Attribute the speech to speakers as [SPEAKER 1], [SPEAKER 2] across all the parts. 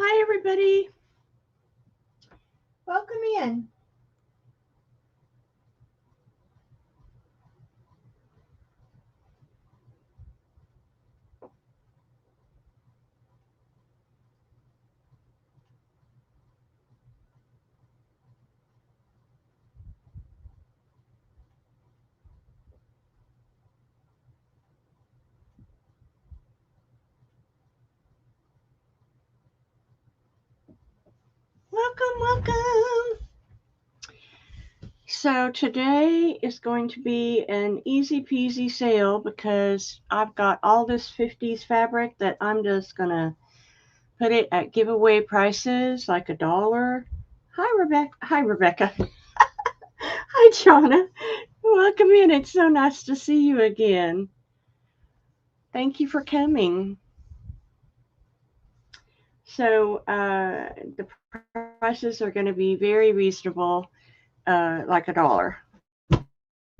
[SPEAKER 1] Hi, everybody. Welcome in. Welcome, welcome. So today is going to be an easy peasy sale because I've got all this 50's fabric that I'm just going to put it at giveaway prices, like $1. Hi, Rebecca. Hi, Rebecca. Hi, Jonna. Welcome in. It's so nice to see you again. Thank you for coming. So the prices are going to be very reasonable, like $1,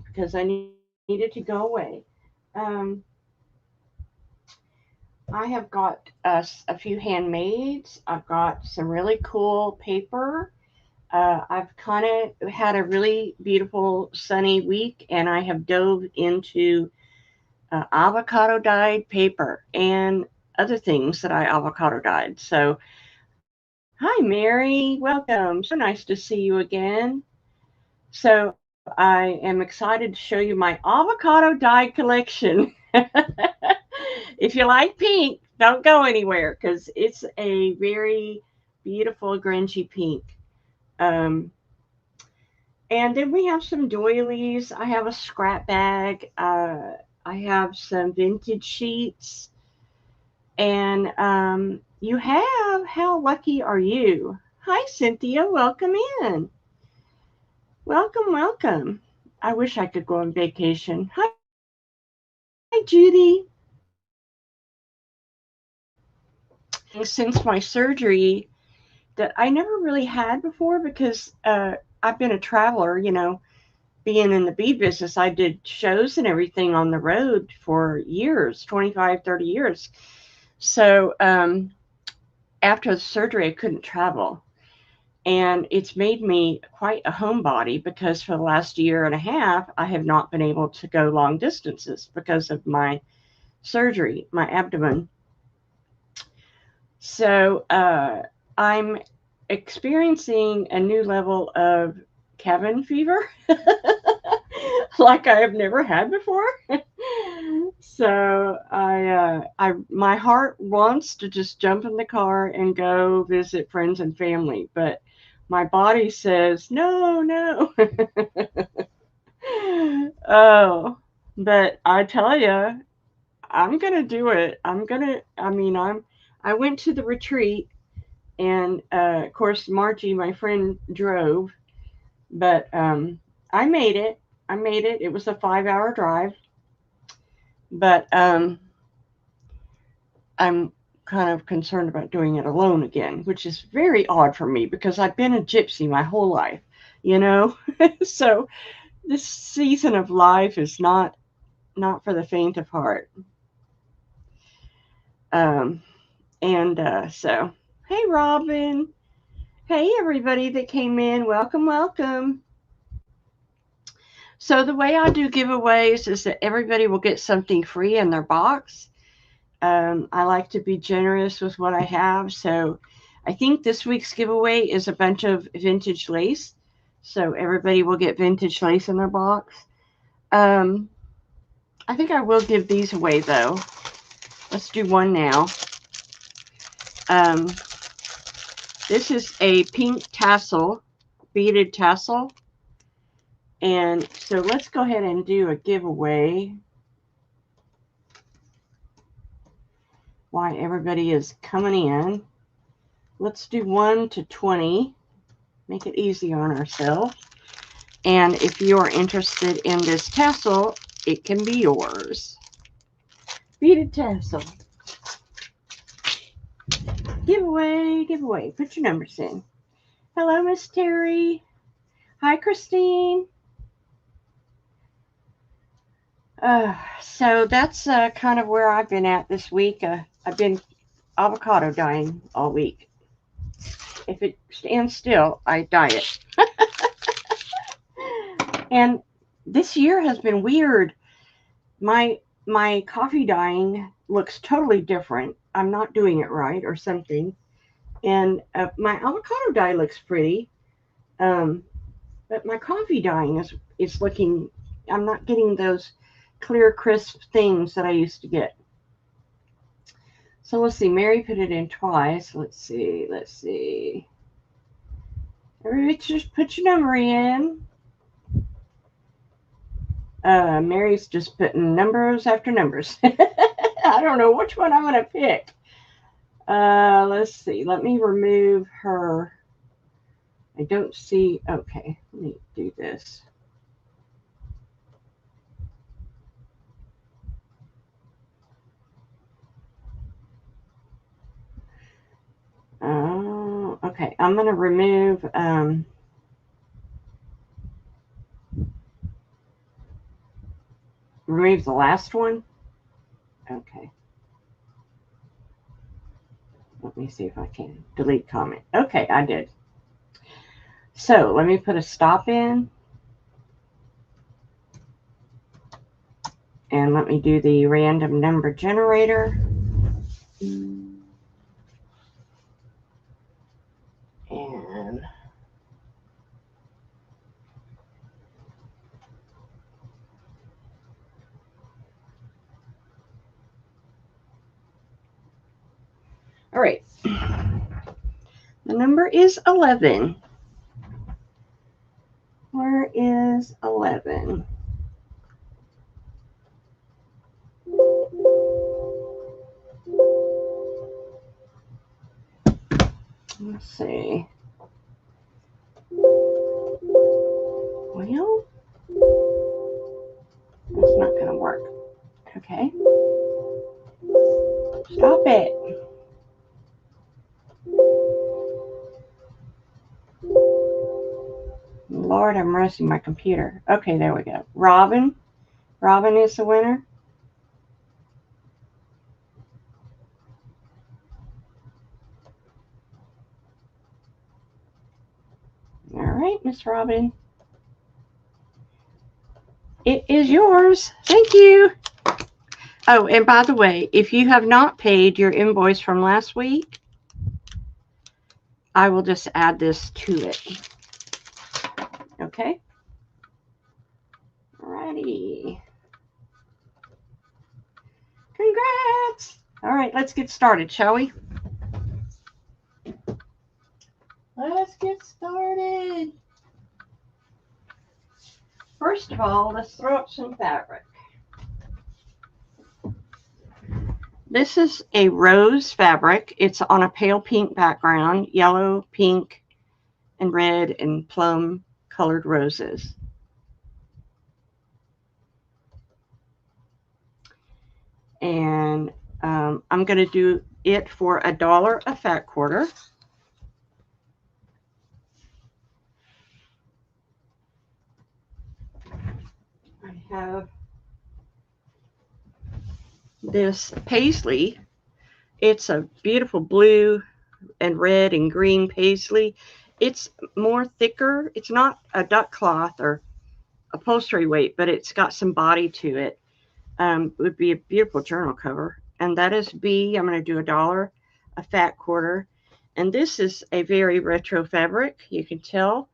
[SPEAKER 1] because I needed to go away. Um, I have got a few handmaids. I've got some really cool paper. I've kind of had a really beautiful sunny week, and I have dove into avocado dyed paper and other things that I avocado dyed. So, hi, Mary. Welcome. So nice to see you again. So, I am excited to show you my avocado dyed collection. If you like pink, don't go anywhere because it's a very beautiful grungy pink. Um, and then we have some doilies. I have a scrap bag. I have some vintage sheets. And you have, how lucky are you? Hi, Cynthia. Welcome in. Welcome, welcome. I wish I could go on vacation. Hi, Judy. Since my surgery, that I never really had before because I've been a traveler, being in the bead business. I did shows and everything on the road for years, 25, 30 years. So after the surgery, I couldn't travel. And it's made me quite a homebody because for the last year and a half, I have not been able to go long distances because of my surgery, my abdomen. So I'm experiencing a new level of cabin fever like I have never had before. So my heart wants to just jump in the car and go visit friends and family, but my body says no, no. Oh, but I tell you, I'm gonna do it. I went to the retreat, and of course, Margie, my friend, drove, but I made it. I made it. It was a 5 hour drive, but I'm kind of concerned about doing it alone again, which is very odd for me because I've been a gypsy my whole life, you know. So this season of life is not for the faint of heart. Um, and hey, Robin. Hey, everybody that came in. Welcome, welcome. So the way I do giveaways is that everybody will get something free in their box. I like to be generous with what I have. So I think this week's giveaway is a bunch of vintage lace. So everybody will get vintage lace in their box. Um, I think I will give these away though. Let's do one now. Um, this is a pink tassel, beaded tassel. And so let's go ahead and do a giveaway while everybody is coming in. Let's do 1 to 20. Make it easy on ourselves. And if you're interested in this tassel, it can be yours. Beaded tassel. Giveaway, giveaway. Put your numbers in. Hello, Miss Terry. Hi, Christine. So that's kind of where I've been at this week. I've been avocado dyeing all week. If it stands still, I dye it. And this year has been weird. My coffee dyeing looks totally different. I'm not doing it right or something. And my avocado dye looks pretty. But my coffee dyeing is looking, I'm not getting those clear, crisp things that I used to get. So let's see, Mary put it in twice. Let's see. Everybody just put your number in. Mary's just putting numbers after numbers. I don't know which one I'm going to pick. Let's see. Let me remove her. I don't see. Okay, let me do this. Okay, I'm going to remove the last one. Okay. Let me see if I can delete comment. Okay, I did. So let me put a stop in. And let me do the random number generator. And all right. The number is 11. Where is 11? Let's see. Well, that's not going to work. Okay. Stop it. Lord have mercy, my computer. Okay, there we go. Robin. Robin is the winner. All right, Miss Robin. It is yours. Thank you. Oh, and by the way, if you have not paid your invoice from last week, I will just add this to it. Okay? Alrighty. Congrats! All right, let's get started, shall we? Let's get started. First of all, let's throw up some fabric. This is a rose fabric. It's on a pale pink background, yellow, pink, and red, and plum colored roses. And I'm going to do it for $1 a fat quarter. I have this paisley. It's a beautiful blue and red and green paisley. It's more thicker. It's not a duck cloth or upholstery weight, but it's got some body to it. Would be a beautiful journal cover. And that is B. I'm going to do $1 a fat quarter. And this is a very retro fabric. You can tell,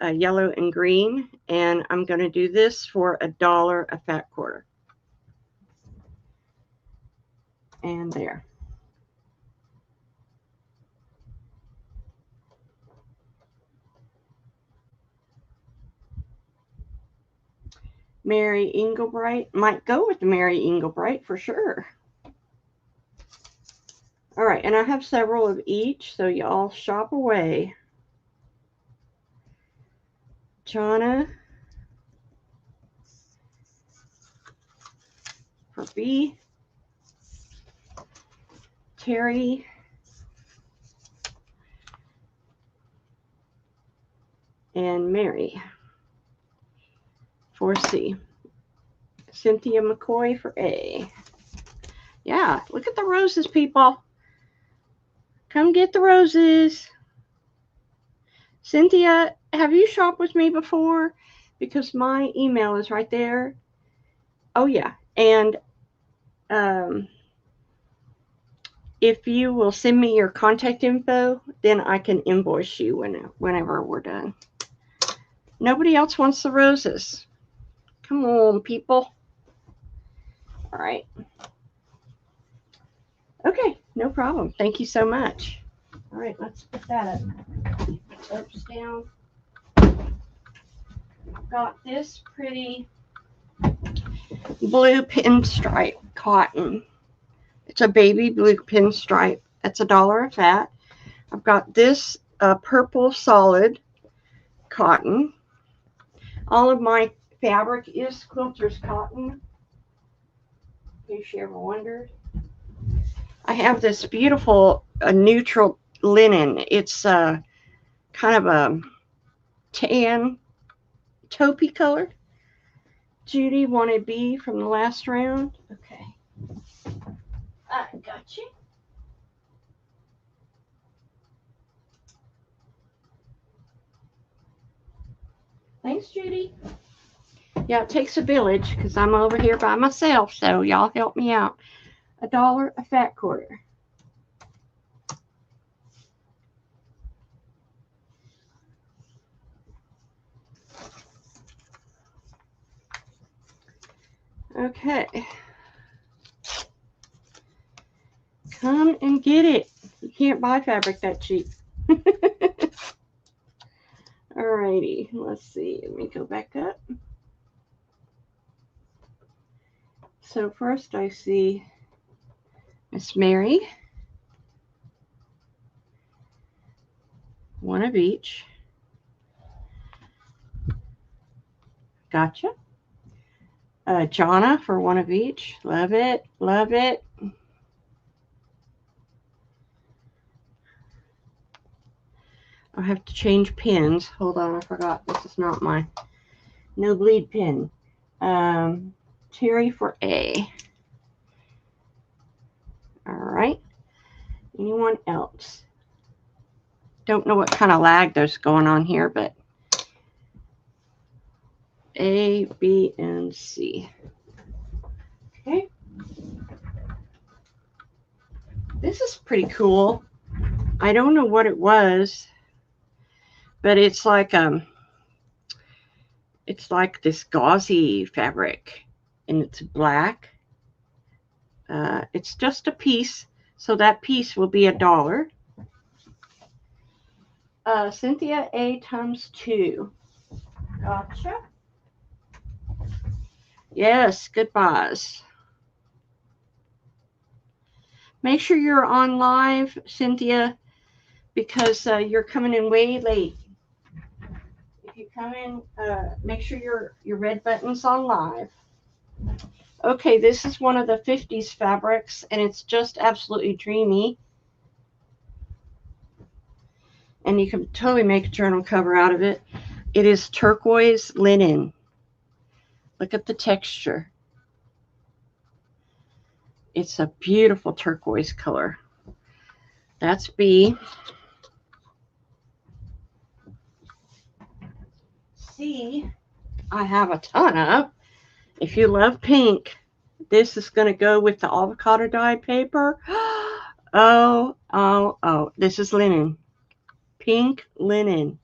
[SPEAKER 1] yellow and green. And I'm going to do this for $1 a fat quarter. And there. Mary Englebright. Might go with the Mary Englebright for sure. All right, and I have several of each, so y'all shop away. Chana for B. Terry and Mary for C. Cynthia McCoy for A. Yeah, look at the roses, people. Come get the roses. Cynthia, have you shopped with me before? Because my email is right there. Oh, yeah. And if you will send me your contact info, then I can invoice you whenever we're done. Nobody else wants the roses. Come on, people. All right. Okay, no problem. Thank you so much. All right, let's put that up. Oops, down. I've got this pretty blue pinstripe cotton. It's a baby blue pinstripe. That's $1 a fat. I've got this purple solid cotton. All of my fabric is quilter's cotton, in case you ever wondered. I have this beautiful neutral linen. It's kind of a tan taupey color. Judy wanted B from the last round. Okay. I got you. Thanks, Judy. Yeah, it takes a village because I'm over here by myself, so y'all help me out. $1 a fat quarter. Okay. Come and get it. You can't buy fabric that cheap. Alrighty, let's see. Let me go back up. So first I see Miss Mary. One of each. Gotcha. Jonna for one of each. Love it. Love it. I have to change pins. Hold on, I forgot. This is not my no bleed pin. Terry for A. All right. Anyone else? Don't know what kind of lag there's going on here, but A, B, and C. Okay. This is pretty cool. I don't know what it was, but it's like this gauzy fabric, and it's black. It's just a piece, so that piece will be $1. Cynthia A times 2. Gotcha. Yes, goodbyes. Make sure you're on live, Cynthia, because you're coming in way late. If you come in, make sure your red button's on live. Okay, this is one of the 50's fabrics, and it's just absolutely dreamy. And you can totally make a journal cover out of it. It is turquoise linen. Look at the texture. It's a beautiful turquoise color. That's B. C, I have a ton of. If you love pink, this is going to go with the avocado dye paper. Oh, this is linen. Pink linen.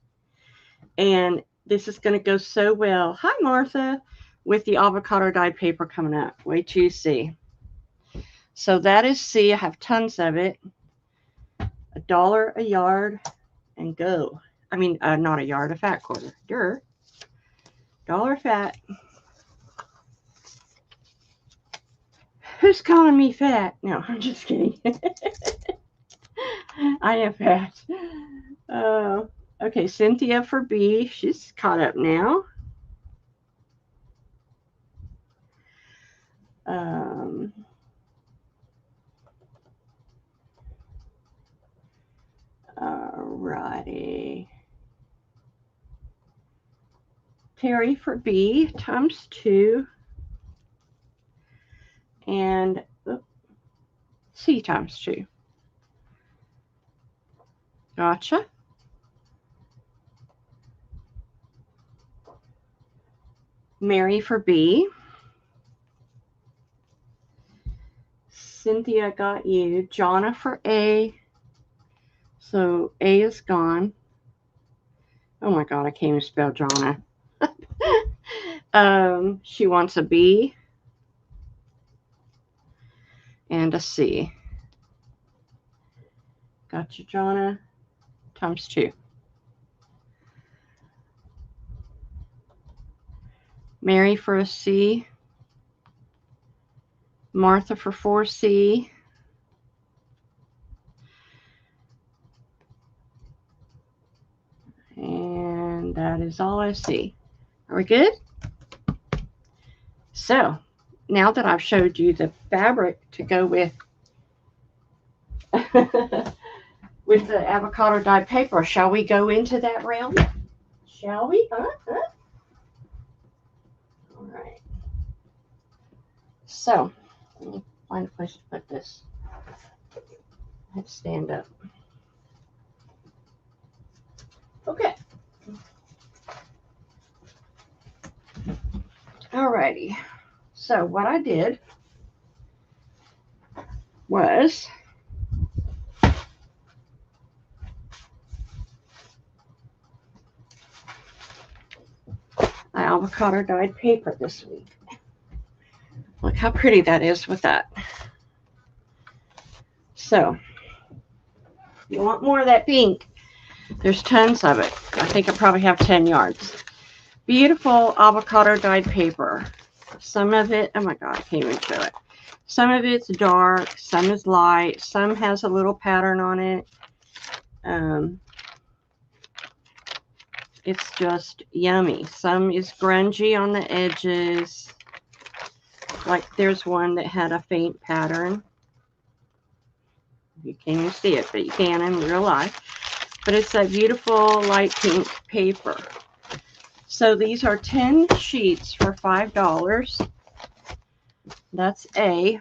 [SPEAKER 1] And this is going to go so well. Hi, Martha. With the avocado dye paper coming up. Wait till you see. So that is C. I have tons of it. $1 a yard and go. I mean, not a yard, a fat quarter. $1 fat. Who's calling me fat? No, I'm just kidding. I am fat. Okay, Cynthia for B. She's caught up now. Alrighty. Terry for B times 2. And C times 2. Gotcha. Mary for B. Cynthia got you. Jonna for A. So A is gone. Oh my God, I can't even spell Jonna. She wants a B and a C. Got you, Jonna. Times 2. Mary for a C. Martha for 4C. And that is all I see. Are we good? So now that I've showed you the fabric to go with with the avocado dyed paper, shall we go into that realm? Shall we? All right. So let me find a place to put this. I have to stand up. Okay. Alrighty. So what I did was I avocado dyed paper this week. Look how pretty that is with that. So you want more of that pink? There's tons of it. I think I probably have 10 yards. Beautiful avocado dyed paper. Some of it, oh my God, I can't even show it. Some of it's dark, some is light, some has a little pattern on it. It's just yummy. Some is grungy on the edges. Like there's one that had a faint pattern. You can't even see it, but you can in real life. But it's that beautiful light pink paper. So these are 10 sheets for $5. That's A.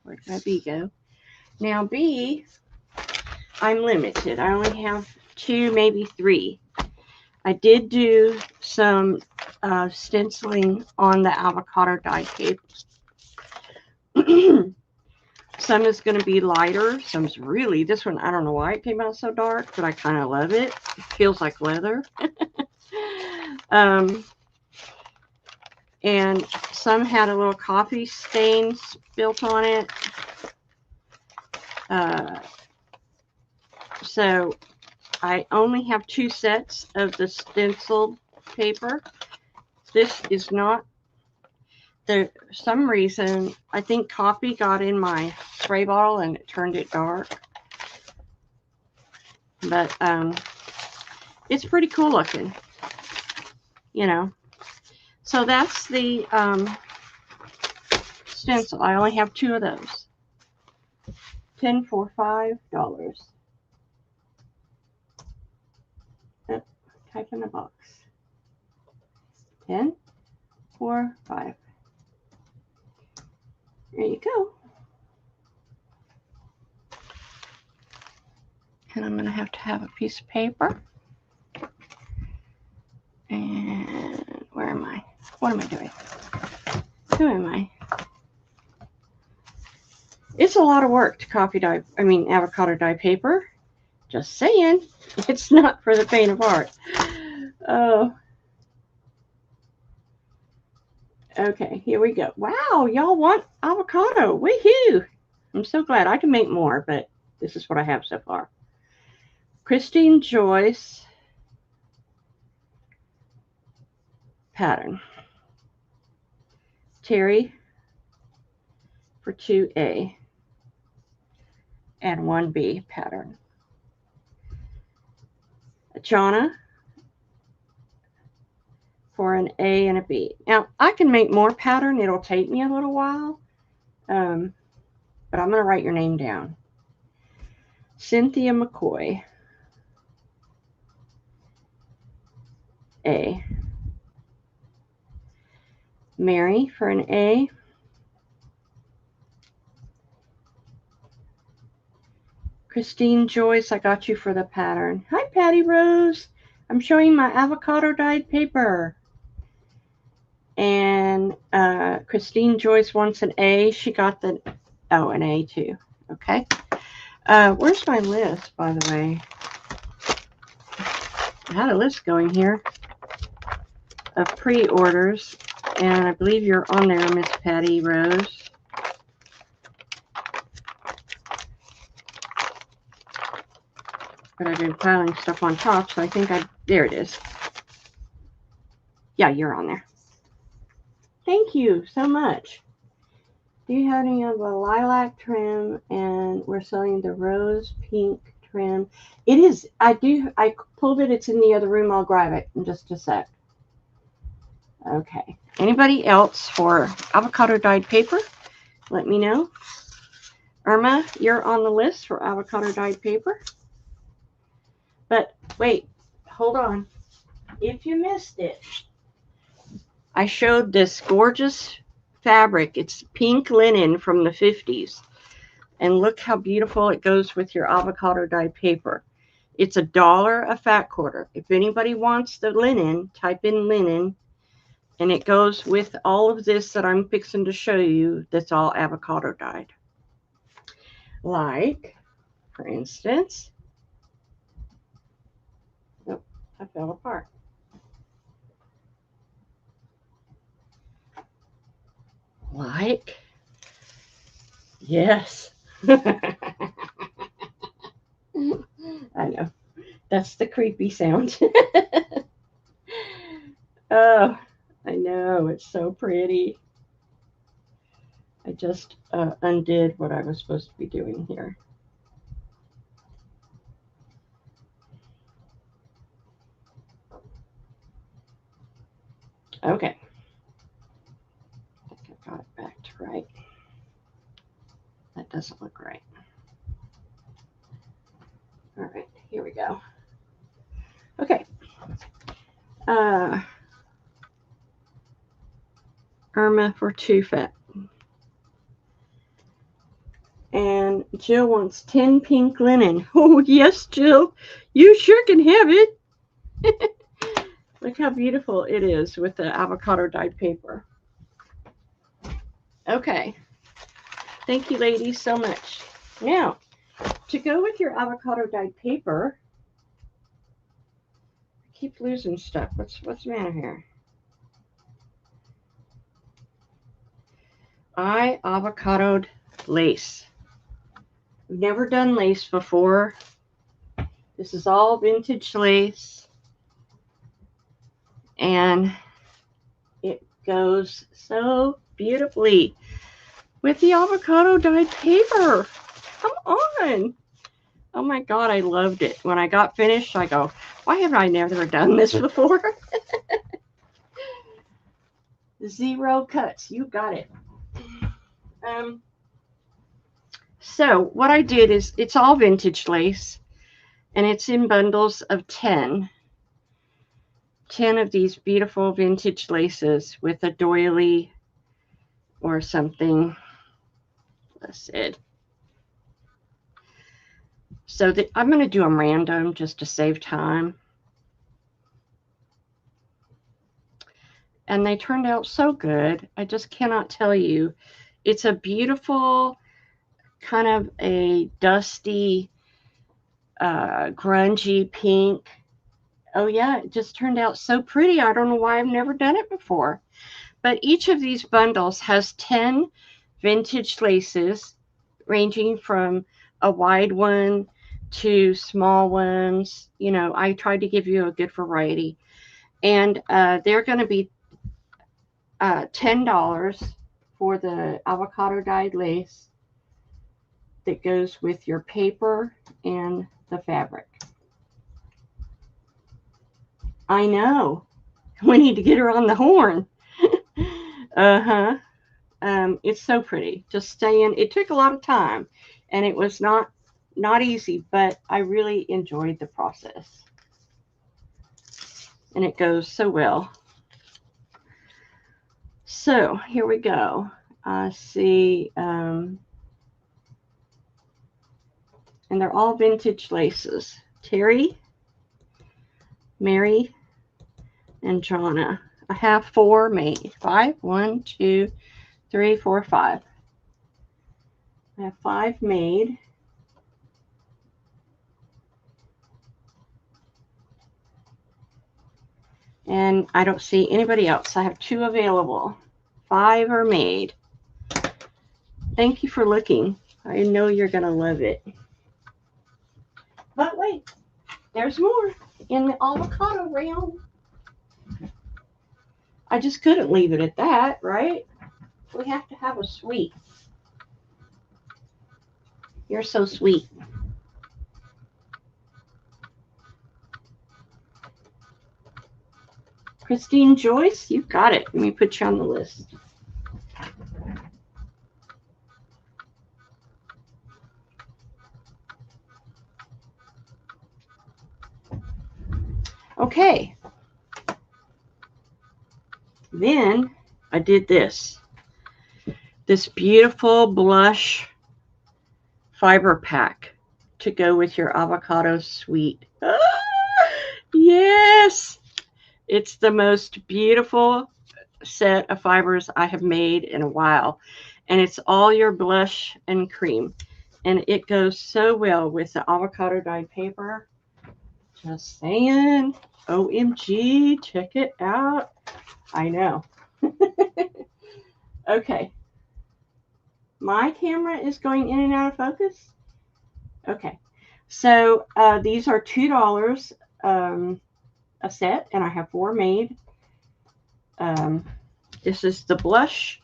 [SPEAKER 1] Where did my B go? Now B, I'm limited. I only have 2, maybe 3. I did do some stenciling on the avocado dye paper. Some is going to be lighter. Some's really, this one, I don't know why it came out so dark, but I kind of love it. It feels like leather. And some had a little coffee stain spilt on it. So I only have 2 sets of the stenciled paper. This is not, for some reason, I think coffee got in my spray bottle and it turned it dark. But it's pretty cool looking, you know. So that's the stencil. I only have 2 of those. 10 for $5. Type in the box. 10 for $5. There you go. And I'm going to have a piece of paper. And where am I? What am I doing? Who am I? It's a lot of work to avocado dye paper. Just saying. It's not for the faint of heart. Oh. Okay, here we go. Wow, y'all want avocado. Woohoo! I'm so glad. I can make more, but this is what I have so far. Christine Joyce pattern. Terry for 2A and 1B pattern. Jonna for an A and a B. Now, I can make more pattern. It'll take me a little while, but I'm going to write your name down. Cynthia McCoy, A. Mary for an A. Christine Joyce, I got you for the pattern. Hi, Patty Rose. I'm showing my avocado dyed paper. And Christine Joyce wants an A. She got an A too. Okay. Where's my list, by the way? I had a list going here of pre-orders, and I believe you're on there, Miss Patty Rose. But I've been piling stuff on top, so I think there it is. Yeah, you're on there. Thank you so much. Do you have any of the lilac trim? And we're selling the rose pink trim. It is. I pulled it. It's in the other room. I'll grab it in just a sec. Okay. Anybody else for avocado dyed paper? Let me know. Irma, you're on the list for avocado dyed paper. But wait, hold on. If you missed it, I showed this gorgeous fabric. It's pink linen from the 50's. And look how beautiful it goes with your avocado dyed paper. It's $1 a fat quarter. If anybody wants the linen, type in linen. And it goes with all of this that I'm fixing to show you. That's all avocado dyed. Like, for instance, oh, I fell apart. Like, yes. I know. That's the creepy sound. Oh, I know. It's so pretty. I just undid what I was supposed to be doing here. Okay. I think I got it back to right. That doesn't look right. All right, here we go. Okay. Irma for 2 fat. And Jill wants 10 pink linen. Oh, yes, Jill. You sure can have it. Look how beautiful it is with the avocado dyed paper. Okay. Thank you, ladies, so much. Now, to go with your avocado dyed paper, I keep losing stuff. What's the matter here? I avocadoed lace. I've never done lace before. This is all vintage lace. And it goes so beautifully with the avocado dyed paper. Come on. Oh my God, I loved it. When I got finished, I go, why have I never done this before? 0 cuts. You got it. So what I did is, it's all vintage lace, and it's in bundles of 10. 10 of these beautiful vintage laces with a doily or something. Let's see. So I'm going to do them random just to save time. And they turned out so good. I just cannot tell you. It's a beautiful, kind of a dusty, grungy pink. Oh yeah, it just turned out so pretty. I don't know why I've never done it before. But each of these bundles has 10 vintage laces, ranging from a wide one to small ones. You know, I tried to give you a good variety. And they're going to be $10 for the avocado dyed lace that goes with your paper and the fabric. I know. We need to get her on the horn. Uh-huh. It's so pretty. Just staying. It took a lot of time, and it was not easy, but I really enjoyed the process. And it goes so well. So here we go. I see, and they're all vintage laces. Terry, Mary, and Jonna. I have 4 made. 5, 1, 2, 3, 4, 5. I have 5 made. And I don't see anybody else. I have 2 available. 5 are made. Thank you for looking. I know you're going to love it. But wait, there's more in the avocado realm. I just couldn't leave it at that, right? We have to have a sweet. You're so sweet. Christine Joyce, you got it. Let me put you on the list. Okay. Then I did this beautiful blush fiber pack to go with your avocado sweet. Ah, yes. It's the most beautiful set of fibers I have made in a while. And it's all your blush and cream. And it goes so well with the avocado dyed paper. Just saying. OMG, check it out. I know. Okay. My camera is going in and out of focus. Okay. So these are $2 a set, and I have 4 made. This is the blush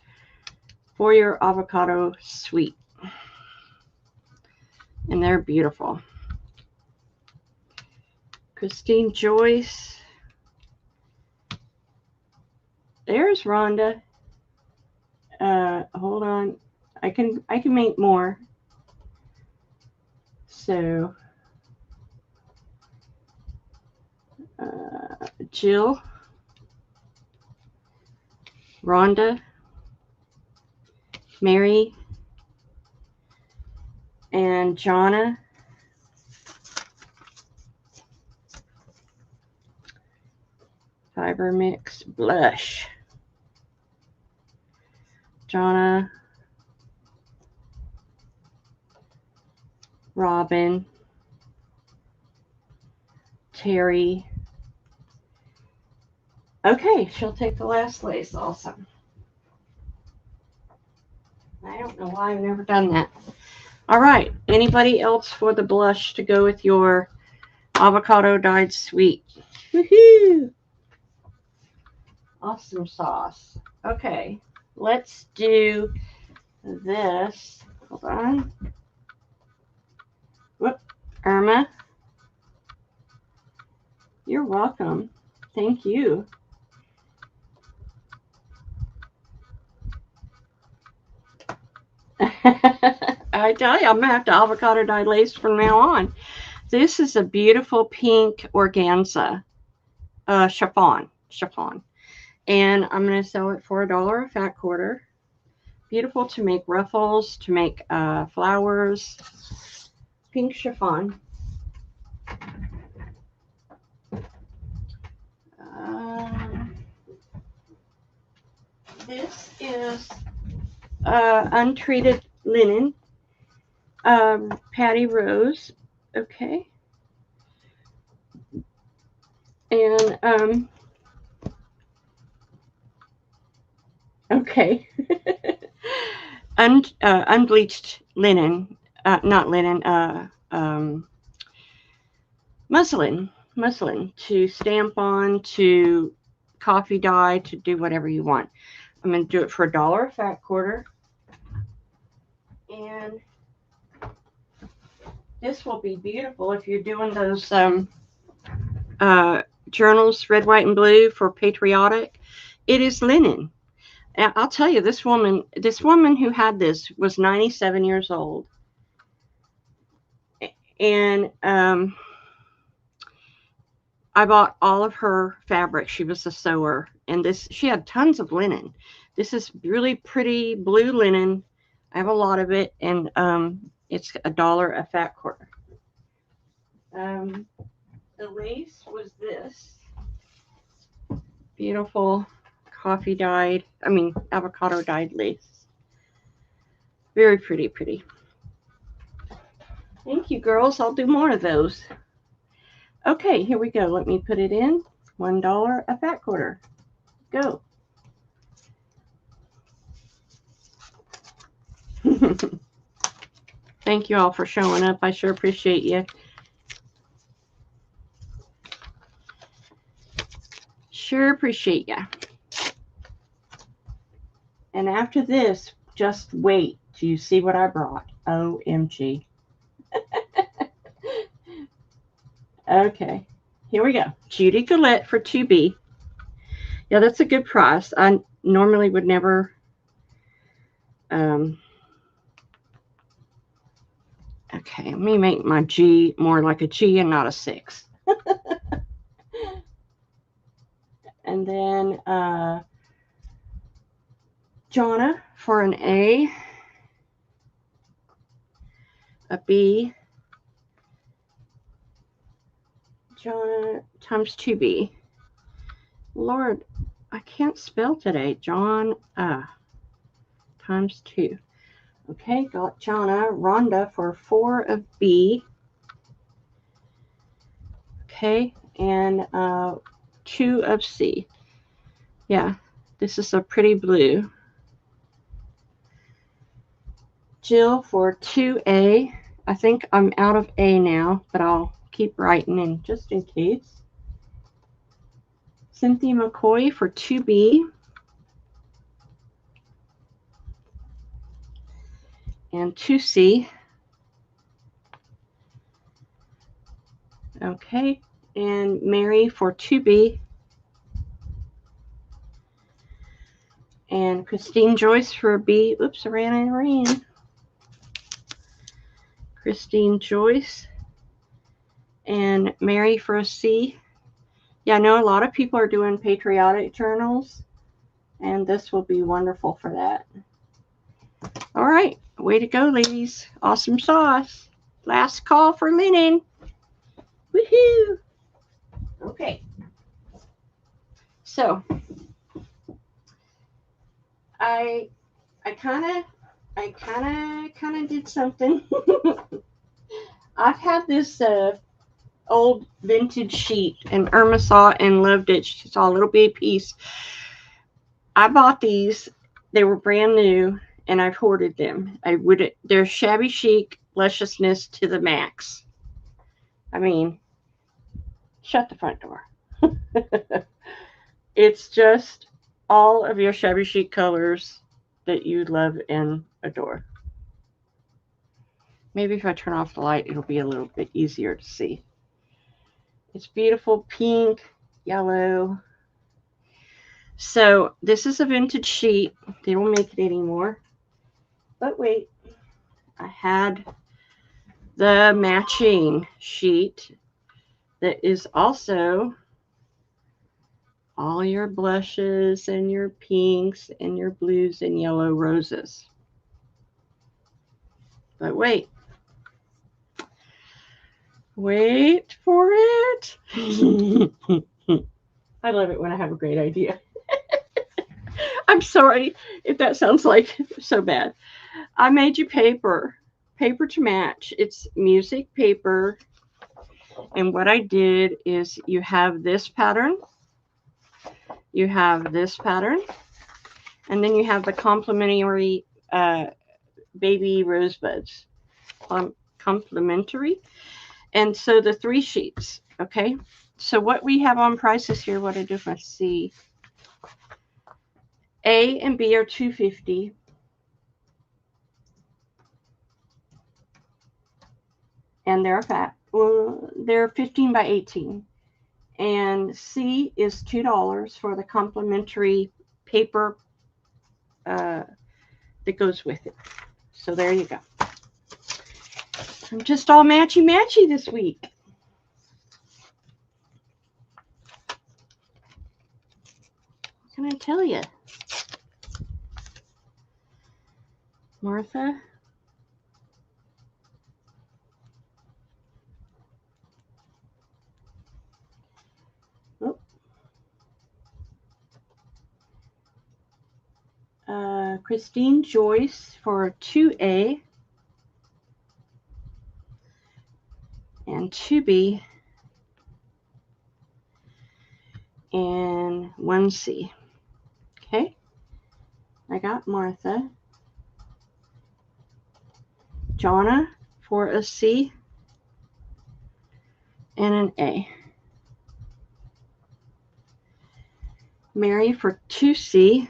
[SPEAKER 1] for your avocado sweet. And they're beautiful. Christine Joyce. There's Rhonda. Hold on. I can make more. So Jill, Rhonda, Mary, and Jonna. Fiber Mix Blush. Jonna, Robin, Terry. Okay, she'll take the last place also. I don't know why I've never done that. All right, anybody else for the blush to go with your avocado dyed sweet? Woohoo! Awesome sauce. Okay, let's do this. Hold on. Whoop, Irma. You're welcome. Thank you. I tell you, I'm going to have to avocado dye lace from now on. This is a beautiful pink organza chiffon. And I'm going to sell it for $1 a fat quarter. Beautiful to make ruffles, to make flowers. Pink chiffon. This is untreated linen. Patty Rose. Okay. And okay. Unbleached linen, not linen, muslin to stamp on, to coffee dye, to do whatever you want. I'm going to do it for $1 a fat quarter. And this will be beautiful if you're doing those journals, red, white, and blue for patriotic. It is linen. And I'll tell you, this woman who had this was 97 years old. And I bought all of her fabric. She was a sewer. And she had tons of linen. This is really pretty blue linen. I have a lot of it. And it's $1 a fat quarter. The lace was this beautiful coffee dyed, avocado dyed lace. Very pretty, pretty. Thank you, girls. I'll do more of those. Okay, here we go. Let me put it in. $1 a fat quarter. Go. Thank you all for showing up. I sure appreciate you. Sure appreciate ya. And after this, just wait till you see what I brought. OMG. Okay, here we go. Judy Gillette for 2B. Yeah, that's a good price. I normally would never okay, let me make my G more like a G and not a 6. And then Jonna for an A, a B, Jonna times 2B. Lord, I can't spell today. John times 2. Okay, got Jonna. Rhonda for 4 of B. Okay, and 2 of C. Yeah, this is a pretty blue. Jill for 2A. I think I'm out of A now, but I'll keep writing in just in case. Cynthia McCoy for 2B. And 2C. Okay, and Mary for 2B. And Christine Joyce for a B. Oops, I ran out of rain. Christine Joyce. And Mary for a C. Yeah, I know a lot of people are doing patriotic journals, and this will be wonderful for that. All right, way to go, ladies. Awesome sauce. Last call for linen. Woohoo! Okay. So, I kind of did something. I've had this old vintage sheet, and Irma saw it and loved it. She saw a little bitty piece. I bought these. They were brand new, and I've hoarded them. They're shabby chic, lusciousness to the max. I mean, shut the front door. It's just all of your shabby chic colors that you love and adore. Maybe if I turn off the light, it'll be a little bit easier to see. It's beautiful pink, yellow. So this is a vintage sheet. They don't make it anymore. But wait, I had the matching sheet that is also all your blushes and your pinks and your blues and yellow roses. But wait for it. I love it when I have a great idea. I'm sorry if that sounds like so bad. I made you paper to match. It's music paper. And what I did is you have this pattern. You have this pattern. And then you have the complimentary baby rosebuds. Complimentary. And so the 3 sheets. Okay. So what we have on prices here, what I do if I see. A and B are $2.50. And they're fat. Well, they're 15 by 18. And C is $2 for the complimentary paper that goes with it. So there you go. I'm just all matchy this week. What can I tell you? Martha? Oh. Christine Joyce for 2A and 2B and 1C. Okay, I got Martha. Jonna for a C and an A. Mary for 2C.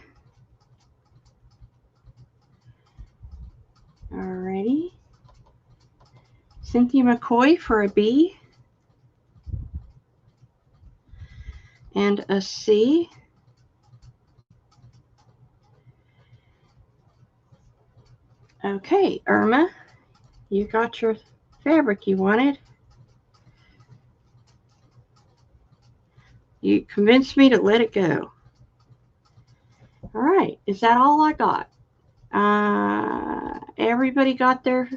[SPEAKER 1] Alrighty. Cynthia McCoy for a B and a C. Okay, Irma, you got your fabric you wanted. You convinced me to let it go. All right, is that all I got? Everybody got their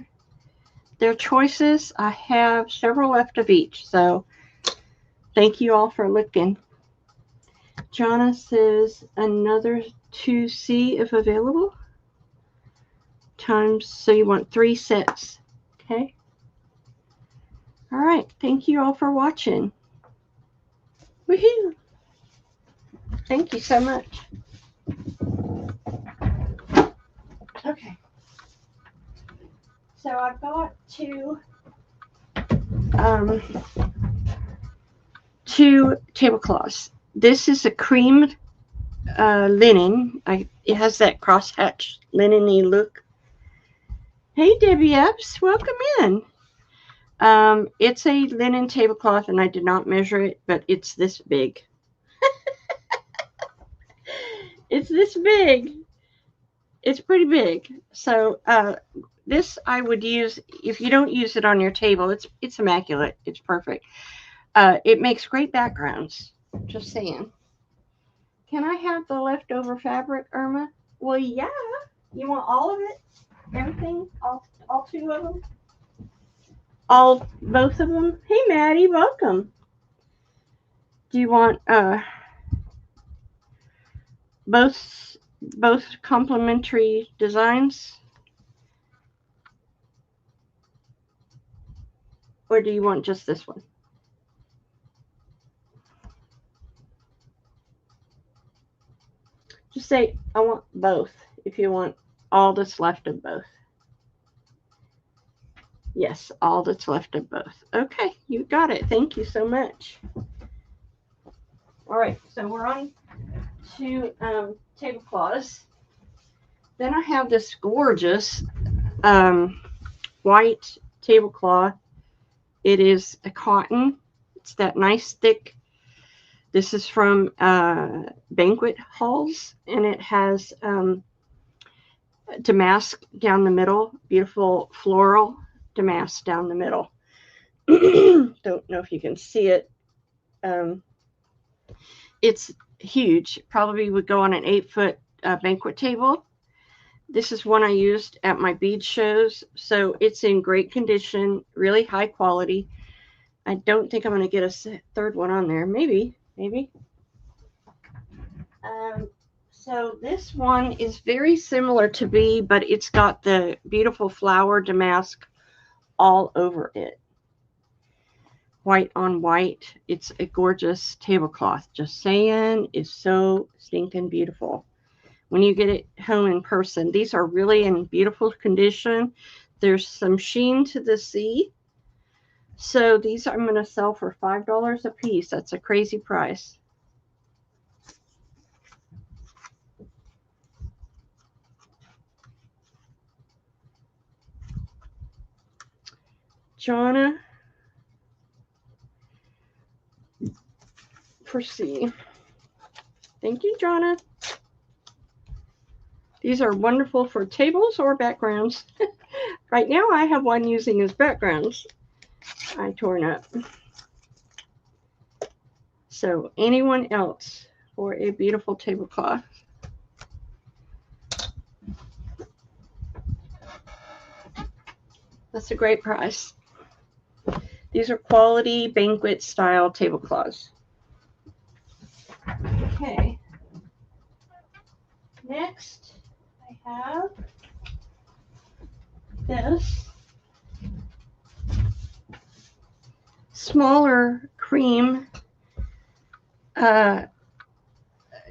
[SPEAKER 1] choices. I have several left of each, so thank you all for looking. Jonna says another 2C if available. Times, so you want 3 sets. Okay. All right. Thank you all for watching. Woohoo! Thank you so much. Okay. So I've got two tablecloths. This is a cream linen. It has that crosshatch linen-y look. Hey, Debbie Epps, welcome in. It's a linen tablecloth, and I did not measure it, but it's this big. It's this big. It's pretty big. So this I would use if you don't use it on your table. It's immaculate. It's perfect. It makes great backgrounds. Just saying. Can I have the leftover fabric, Irma? Well, yeah. You want all of it? Everything? All 2 of them? Both of them? Hey, Maddie, welcome. Do you want both complementary designs? Or do you want just this one? Just say, I want both, if you want all that's left of both. Yes, all that's left of both. Okay, you got it. Thank you so much. All right, so we're on to tablecloths. Then I have this gorgeous white tablecloth. It is a cotton. It's that nice thick. This is from Banquet Halls, and it has damask down the middle. Beautiful floral damask down the middle. Don't know if you can see it. It's huge. Probably would go on an 8-foot banquet table. This is one I used at my bead shows, so it's in great condition, really high quality. I don't think I'm going to get a third one on there. Maybe. So this one is very similar to B, but it's got the beautiful flower damask all over it. White on white. It's a gorgeous tablecloth. Just saying, it's so stinking beautiful. When you get it home in person, these are really in beautiful condition. There's some sheen to the sea. So these I'm going to sell for $5 a piece. That's a crazy price. Jonna for C. Thank you, Jonna. These are wonderful for tables or backgrounds. Right now I have one using as backgrounds. I torn up. So anyone else for a beautiful tablecloth? That's a great price. These are quality banquet style tablecloths. Okay. Next, I I have this smaller cream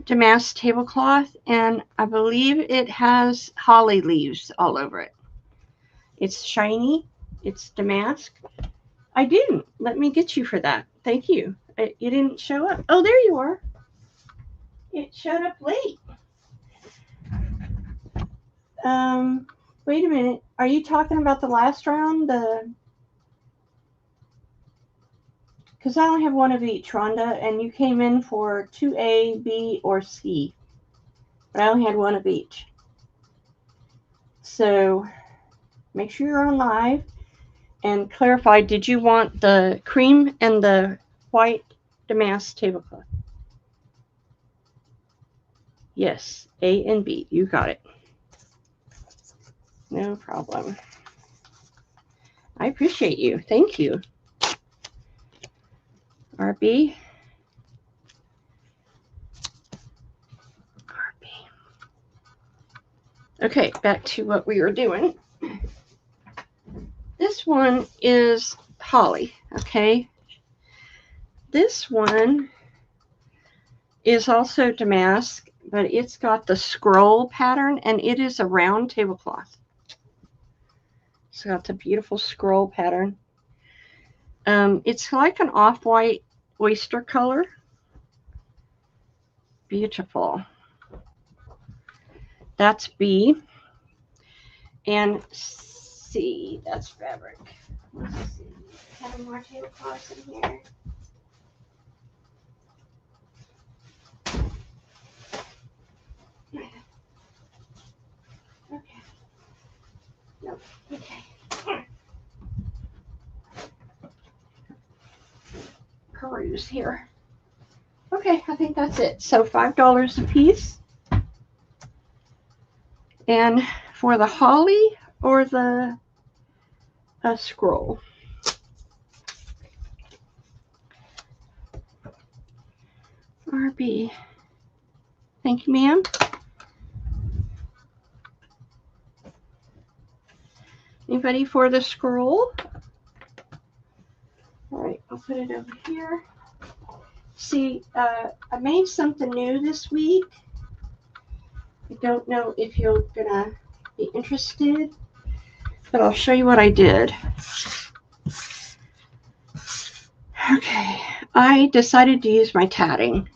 [SPEAKER 1] damask tablecloth, and I believe it has holly leaves all over it. It's shiny. It's damask. I didn't. Let me get you for that. Thank you. You didn't show up. Oh, there you are. It showed up late. Wait a minute. Are you talking about the last round? Because I only have one of each, Rhonda, and you came in for 2A, B, or C. But I only had one of each. So make sure you're on live and clarify, did you want the cream and the white damask tablecloth? Yes, A and B. You got it. No problem. I appreciate you. Thank you. RB. RB. Okay, back to what we were doing. This one is holly, okay? This one is also damask, but it's got the scroll pattern, and it is a round tablecloth. It's got the beautiful scroll pattern. It's like an off-white oyster color. Beautiful. That's B. And C, that's fabric. Let's see. Have more tablecloths in here. Okay. No. Okay. Peruse here. Okay, I think that's it. So $5 a piece. And for the holly or the scroll? RB. Thank you, ma'am. Anybody for the scroll? All right, I'll put it over here. See, I made something new this week. I don't know if you're gonna be interested, but I'll show you what I did. Okay, I decided to use my tatting.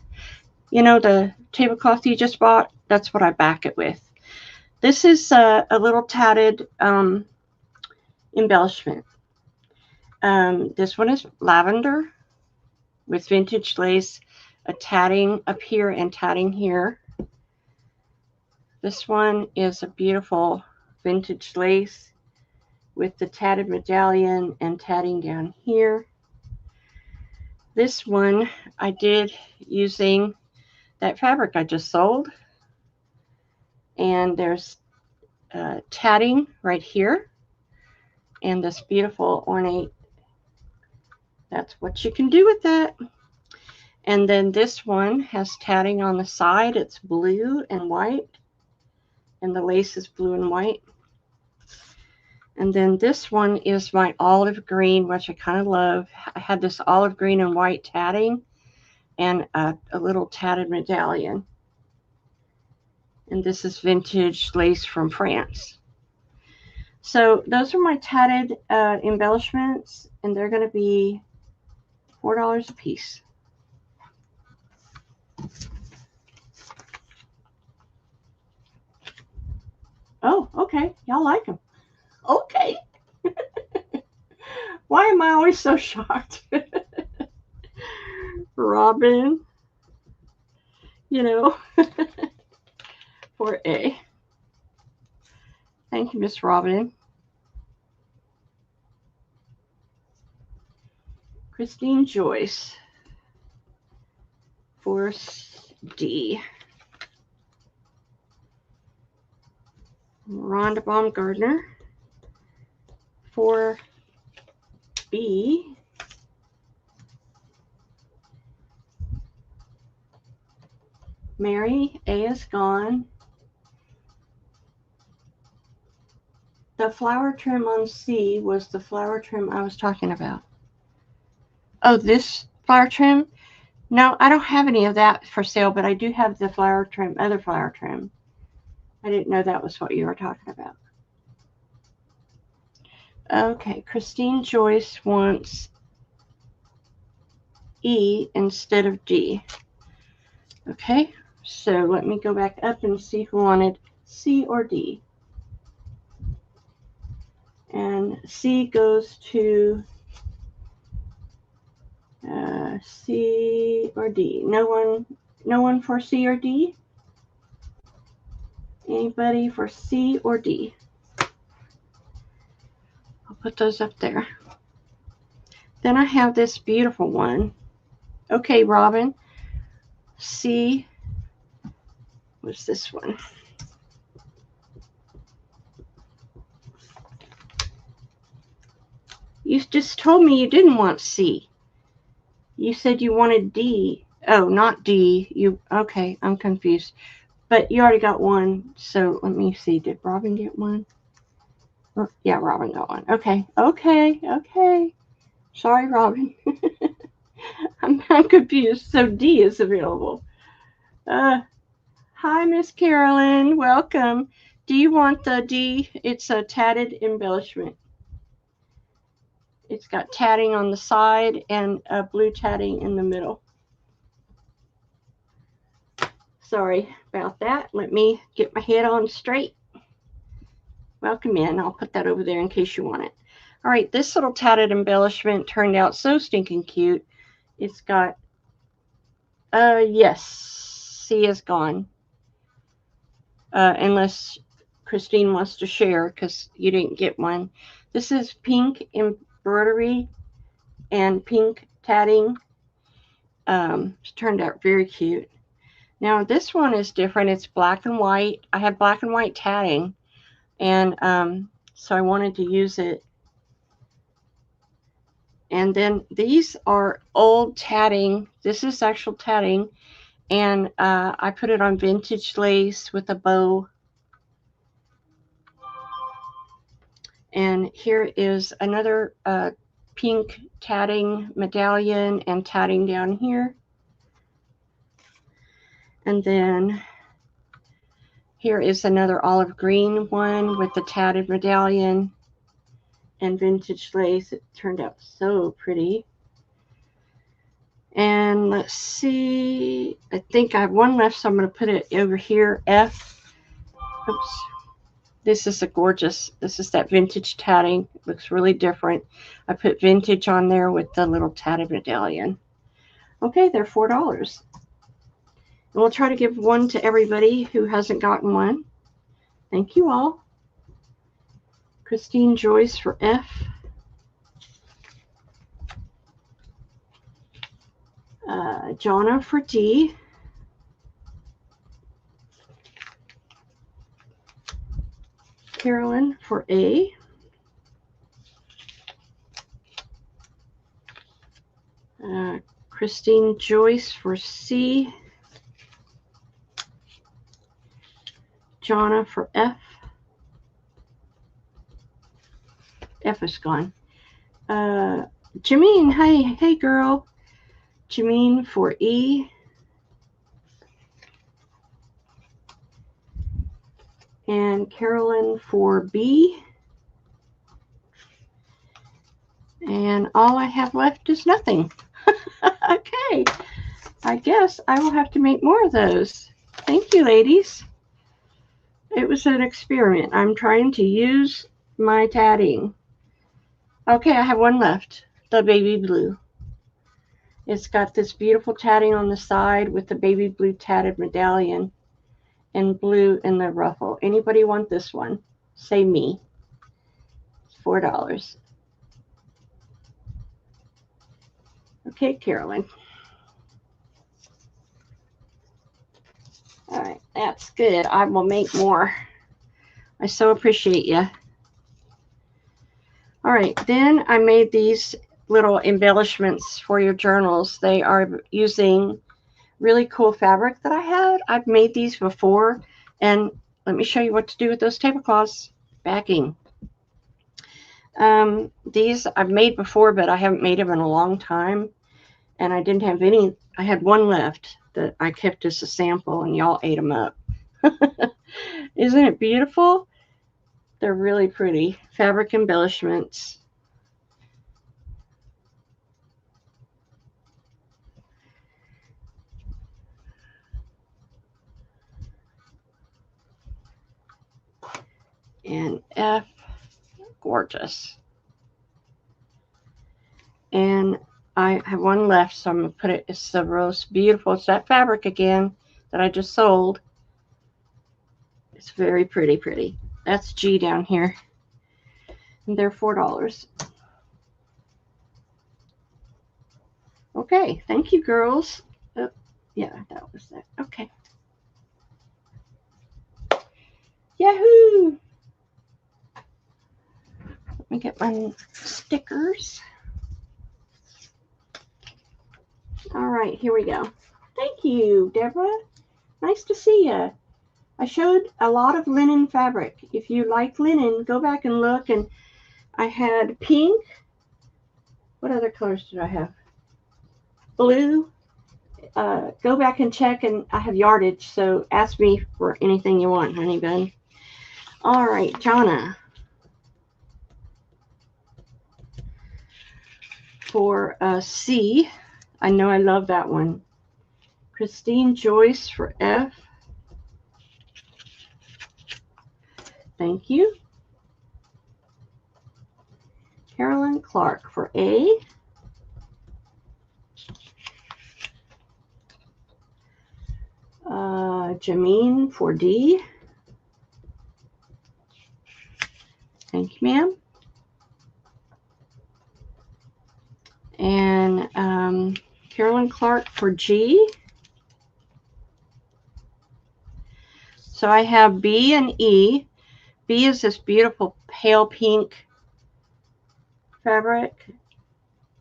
[SPEAKER 1] You know, the tablecloth you just bought, that's what I back it with. This is a little tatted embellishment. This one is lavender with vintage lace, a tatting up here and tatting here. This one is a beautiful vintage lace with the tatted medallion and tatting down here. This one I did using that fabric I just sold. And there's tatting right here. And this beautiful ornate. That's what you can do with that. And then this one has tatting on the side. It's blue and white. And the lace is blue and white. And then this one is my olive green, which I kind of love. I had this olive green and white tatting and a little tatted medallion. And this is vintage lace from France. So those are my tatted embellishments, and they're going to be $4 a piece. Oh, okay. Y'all like them. Okay. Why am I always so shocked? Robin, you know, for A. Thank you, Miss Robin. Christine Joyce for D. Rhonda Baumgardner for B. Mary, A is gone. The flower trim on C was the flower trim I was talking about. Oh, this flower trim? No, I don't have any of that for sale, but I do have the flower trim, other flower trim. I didn't know that was what you were talking about. Okay, Christine Joyce wants E instead of D. Okay, so let me go back up and see who wanted C or D. And C goes to C or D. No one for C or D? Anybody for C or D? I'll put those up there. Then I have this beautiful one. Okay, Robin. C was this one. You just told me you didn't want C. You said you wanted D. Oh, not D. Okay, I'm confused. But you already got one, so let me see. Did Robin get one? Yeah, Robin got one. Okay. Sorry, Robin. I'm confused. So D is available. Hi, Miss Carolyn. Welcome. Do you want the D? It's a tatted embellishment. It's got tatting on the side and blue tatting in the middle. Sorry about that. Let me get my head on straight. Welcome in. I'll put that over there in case you want it. All right, this little tatted embellishment turned out so stinking cute. It's got, yes, C is gone. Unless Christine wants to share because you didn't get one. This is pink embroidery and pink tatting. It's turned out very cute. Now this one is different. It's black and white. I have black and white tatting, and so I wanted to use it. And then these are old tatting. This is actual tatting, and I put it on vintage lace with a bow. And here is another pink tatting medallion and tatting down here. And then here is another olive green one with the tatted medallion and vintage lace. It turned out so pretty. And let's see, I think I have one left, so I'm going to put it over here, F. Oops. This is this is that vintage tatting. It looks really different. I put vintage on there with the little tatted medallion. Okay, they're $4. And we'll try to give one to everybody who hasn't gotten one. Thank you all. Christine Joyce for F. Jonna for D. Carolyn for A. Christine Joyce for C. Jonna for F. F is gone. Jameen, hey girl. Jameen for E. And Carolyn for B. And all I have left is nothing. Okay, I guess I will have to make more of those. Thank you, ladies. It was an experiment. I'm trying to use my tatting. Okay, I have one left, the baby blue. It's got this beautiful tatting on the side with the baby blue tatted medallion and blue in the ruffle. Anybody want this one? Say me. It's $4. Okay, Carolyn. All right, that's good. I will make more. I so appreciate you. All right, then I made these little embellishments for your journals. They are using really cool fabric that I had. I've made these before, and let me show you what to do with those tablecloths. Backing. These I've made before, but I haven't made them in a long time. And I didn't have any. I had one left that I kept as a sample, and y'all ate them up. Isn't it beautiful? They're really pretty. Fabric embellishments. And F, gorgeous. And I have one left, so I'm going to put it. It's the rose, beautiful. It's that fabric again that I just sold. It's very pretty, pretty. That's G down here. And they're $4. Okay, thank you, girls. Oh, yeah, that was that. Okay. Yahoo! Let me get my stickers. All right, here we go. Thank you, Deborah. Nice to see you. I showed a lot of linen fabric. If you like linen, go back and look. And I had pink. What other colors did I have? Blue. Go back and check, and I have yardage, so ask me for anything you want, honey bun. All right, Jonna. For C, I know I love that one. Christine Joyce for F. Thank you. Carolyn Clark for A. Jameen for D. Thank you, ma'am. And Carolyn Clark for G. So I have B and E. B is this beautiful pale pink fabric,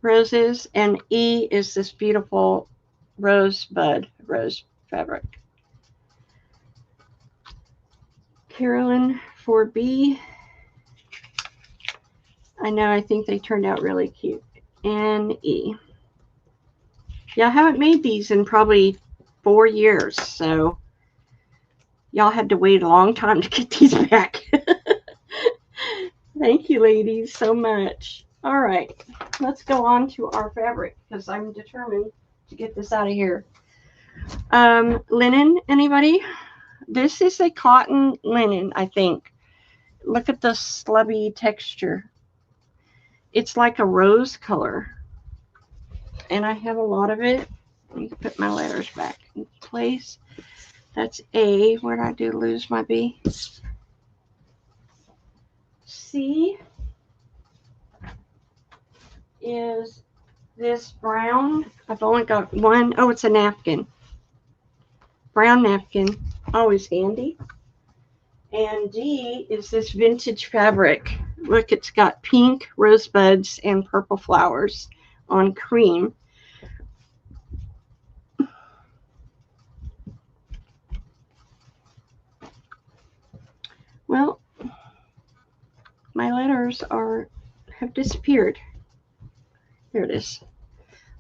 [SPEAKER 1] roses, and E is this beautiful rose fabric. Carolyn for B. I know, I think they turned out really cute. And E. Yeah, I haven't made these in probably 4 years, so y'all had to wait a long time to get these back. Thank you, ladies, so much. All right, let's go on to our fabric because I'm determined to get this out of here. Linen, anybody? This is a cotton linen, I think. Look at the slubby texture. It's like a rose color. And I have a lot of it. Let me put my letters back in place. That's A. Where did I lose my B? C is this brown. I've only got one. Oh, it's a napkin. Brown napkin. Always handy. And D is this vintage fabric. Look, it's got pink rosebuds and purple flowers on cream. Well, my letters have disappeared. There it is.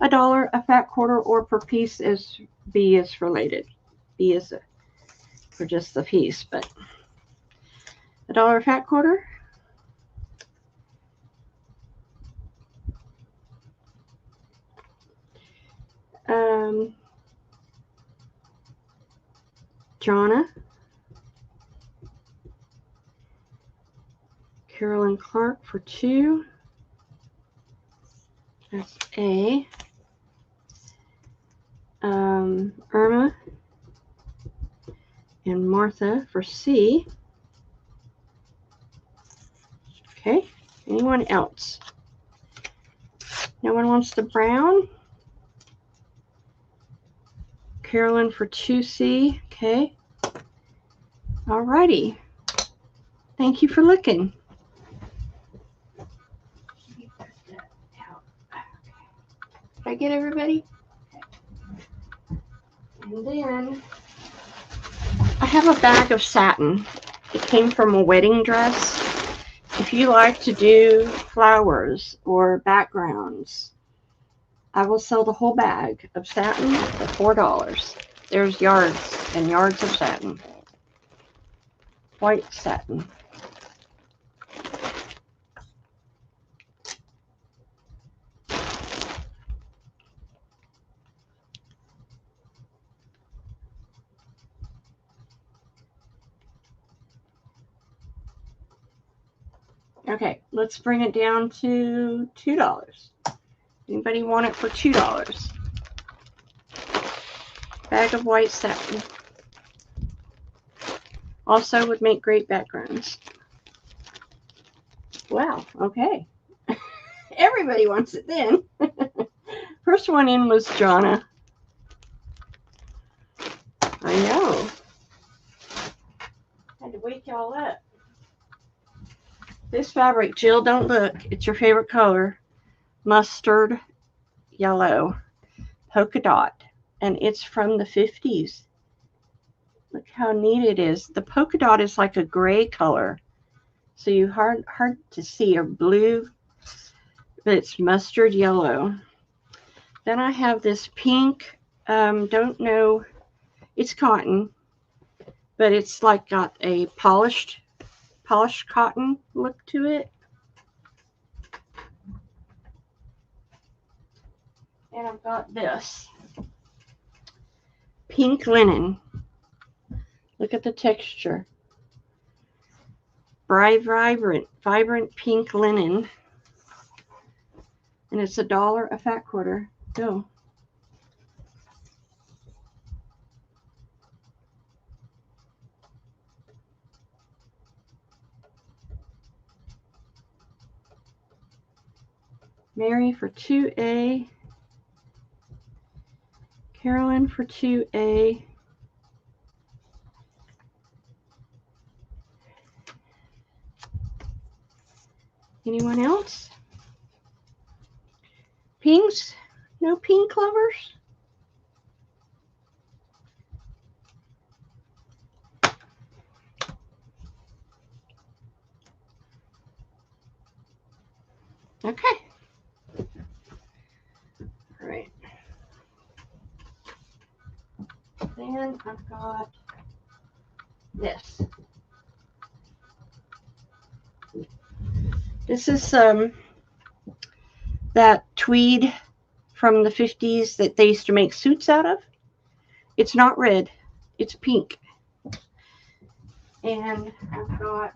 [SPEAKER 1] $1 a fat quarter, or per piece is B is related. B is for just the piece, but $1 a fat quarter. Jonna. Carolyn Clark for 2. That's A. Irma and Martha for C. Okay. Anyone else? No one wants the brown? Carolyn for 2C. Okay. All righty. Thank you for looking. Did I get everybody? And then I have a bag of satin. It came from a wedding dress. If you like to do flowers or backgrounds, I will sell the whole bag of satin for $4. There's yards and yards of satin. White satin. Okay, let's bring it down to $2. Anybody want it for $2? Bag of white satin. Also would make great backgrounds. Wow, okay. Everybody wants it then. First one in was Jonna. I know. Had to wake y'all up. This fabric, Jill, don't look. It's your favorite color. Mustard yellow. Polka dot. And it's from the 50's. Look how neat it is. The polka dot is like a gray color. So you hard to see, or blue. But it's mustard yellow. Then I have this pink, don't know, it's cotton, but it's like got a polished cotton look to it. And I've got this pink linen. Look at the texture. Bright, vibrant pink linen. And it's $1 a fat quarter. Go. Mary for 2A. Carolyn for 2A. Anyone else? Pinks? No pink lovers? Okay. All right. Then I've got this. This is that tweed from the 50's that they used to make suits out of. It's not red, it's pink. And I've got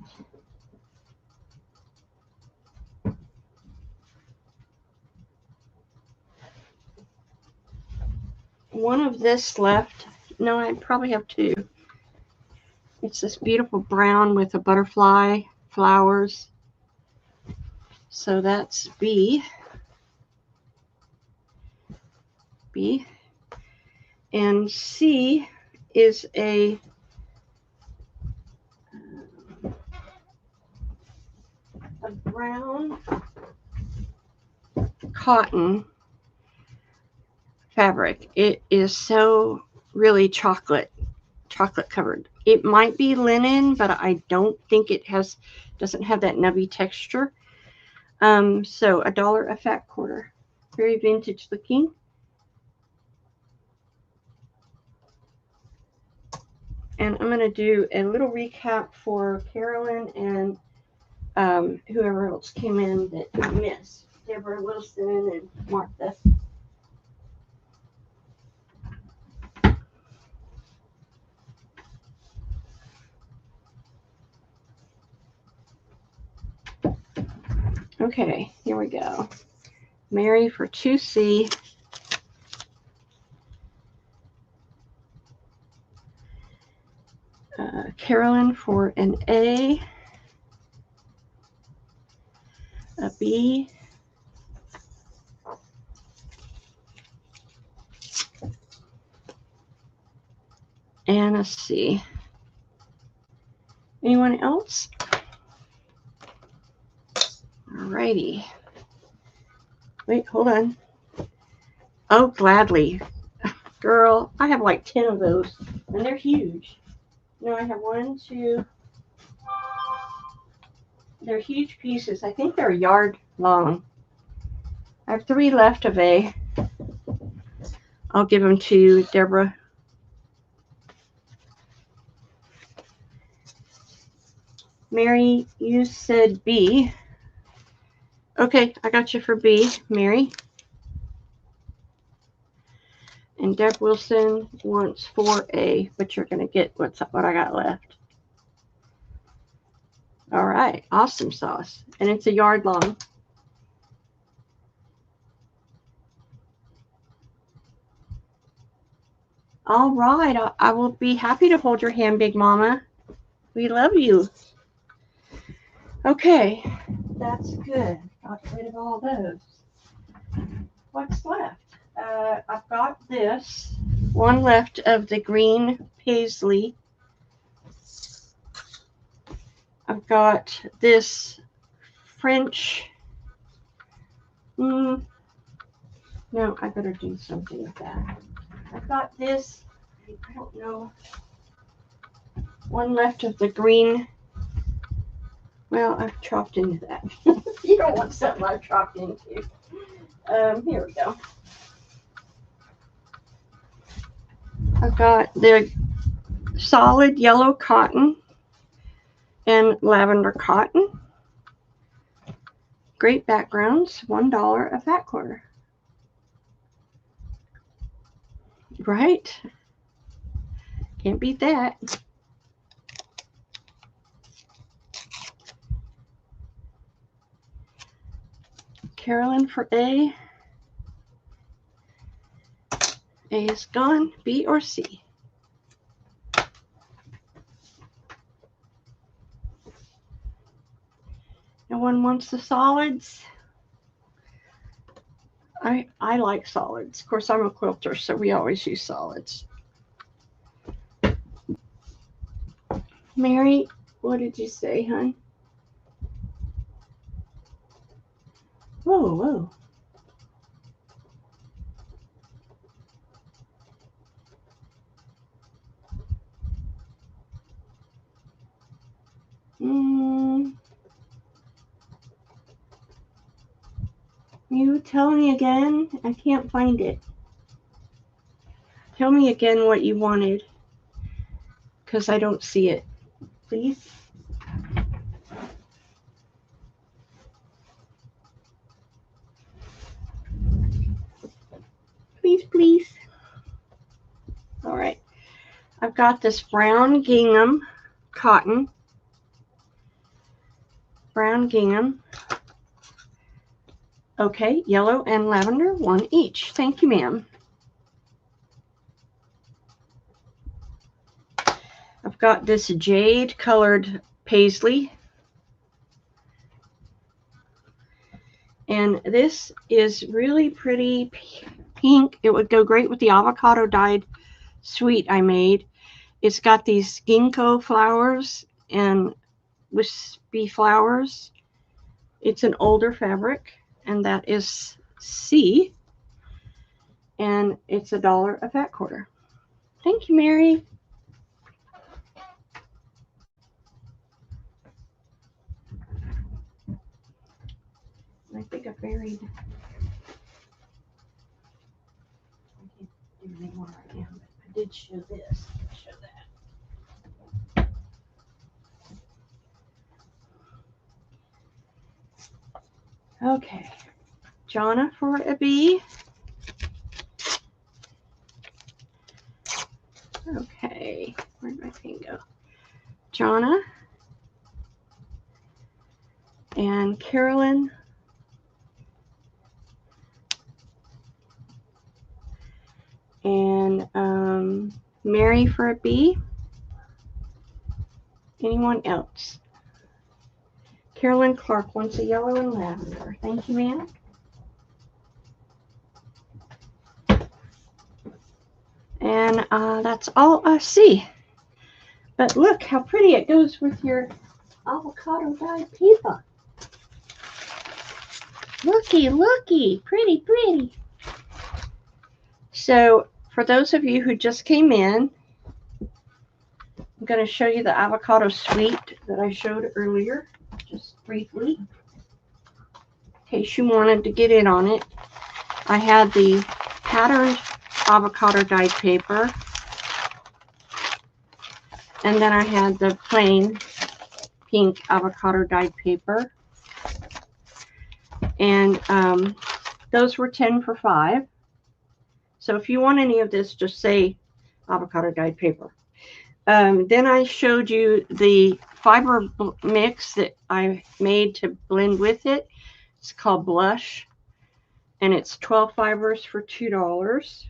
[SPEAKER 1] one of this left. No, I probably have two. It's this beautiful brown with a butterfly flowers. So that's B. And C is a brown cotton fabric. It is so really chocolate covered. It might be linen, but I don't think it doesn't have that nubby texture. So $1 a fat quarter. Very vintage looking. And I'm going to do a little recap for Carolyn and whoever else came in that I missed. Deborah Wilson and Martha. Okay, here we go. Mary for 2C. Carolyn for an A. A B. And a C. Anyone else? Alrighty. Wait, hold on. Oh, gladly. Girl, I have like 10 of those, and they're huge. No, I have 1, 2, They're huge pieces. I think they're a yard long. I have 3 left of A. I'll give them to Deborah. Mary, you said B. Okay, I got you for B, Mary. And Deb Wilson wants 4A, but you're going to get what I got left. All right, awesome sauce. And it's a yard long. All right, I will be happy to hold your hand, Big Mama. We love you. Okay, that's good. Got rid of all those. What's left? I've got this. One left of the green paisley. I've got this French. No, I better do something with that. I've got this. I don't know. One left of the green. Well, I've chopped into that. You don't want something I've chopped into. Here we go. I've got the solid yellow cotton and lavender cotton. Great backgrounds, $1 a fat quarter. Right? Can't beat that. Carolyn for A. A is gone. B or C? No one wants the solids. I like solids. Of course, I'm a quilter, so we always use solids. Mary, what did you say, hon? Whoa, whoa. You tell me again. I can't find it. Tell me again what you wanted, because I don't see it. Please. Please, please. All right. I've got this brown gingham cotton. Brown gingham. Okay, yellow and lavender, 1 each. Thank you, ma'am. I've got this jade colored paisley. And this is really pretty pink. It would go great with the avocado dyed sweet I made. It's got these ginkgo flowers and wispy flowers. It's an older fabric, and that is C. And it's $1 a fat quarter. Thank you, Mary. I think I buried. I can't do any more right now, but I did show this. Show that. Okay. Jonna for a B. Okay. Where'd my pen go? Jonna. And Carolyn. And Mary for a B. Anyone else? Carolyn Clark wants a yellow and lavender. Thank you, ma'am. And that's all I see. But look how pretty it goes with your avocado dyed paper. Looky, looky, pretty, pretty. So for those of you who just came in, I'm going to show you the avocado sweet that I showed earlier. Just just briefly, in case you wanted to get in on it. I had the patterned avocado dyed paper, and then I had the plain pink avocado dyed paper, and those were 10 for $5. So if you want any of this, just say avocado dyed paper. Then I showed you the fiber mix that I made to blend with it. It's called Blush, and it's 12 fibers for $2.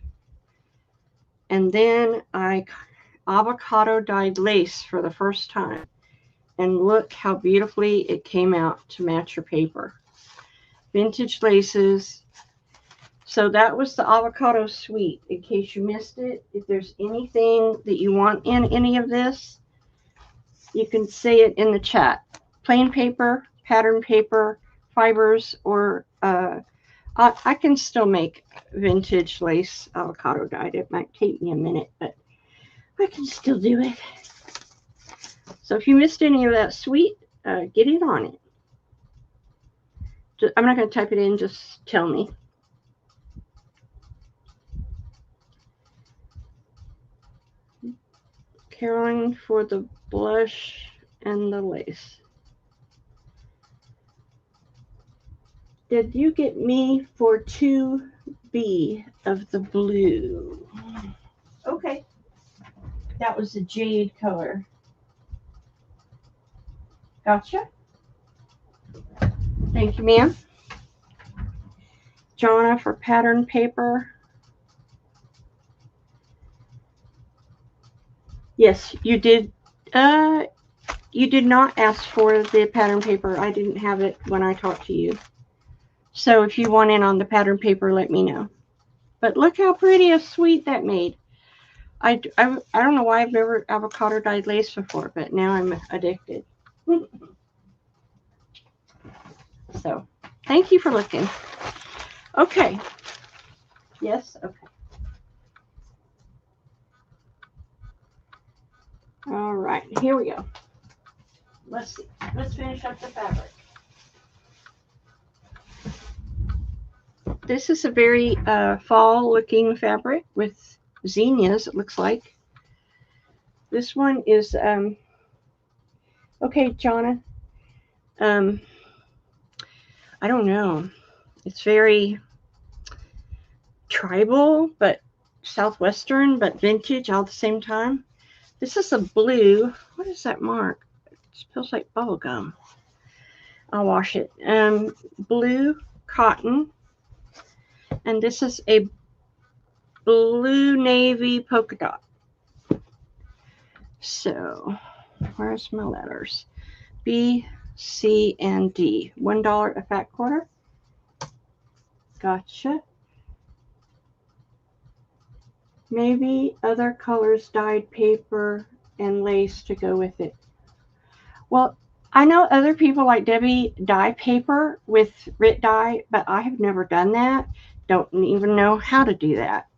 [SPEAKER 1] And then I avocado dyed lace for the first time, and look how beautifully it came out to match your paper. Vintage laces. So that was the avocado suite. In case you missed it, if there's anything that you want in any of this, you can say it in the chat. Plain paper, pattern paper, fibers, or I can still make vintage lace avocado dyed. It might take me a minute, but I can still do it. So if you missed any of that suite, get in on it. I'm not going to type it in, just tell me. Caroline for the blush and the lace. Did you get me for 2B of the blue? Okay. That was the jade color. Gotcha. Thank you, ma'am. Jonna for pattern paper. Yes, you did. You did not ask for the pattern paper. I didn't have it when I talked to you. So if you want in on the pattern paper, let me know. But look how pretty a suite that made. I don't know why I've never avocado dyed lace before, but now I'm addicted. So thank you for looking. Okay. Yes, okay. All right, here we go. Let's see. Let's finish up the fabric. This is a very fall-looking fabric with zinnias, it looks like. This one is, okay, Jonna. I don't know. It's very tribal, but southwestern, but vintage all at the same time. This is a blue. What is that mark? It feels like bubble gum. I'll wash it. Blue cotton. And this is a blue navy polka dot. So, where's my letters? B, C, and D. $1 a fat quarter. Gotcha. Maybe other colors, dyed paper and lace to go with it. Well, I know other people like Debbie dye paper with RIT dye, but I have never done that. Don't even know how to do that.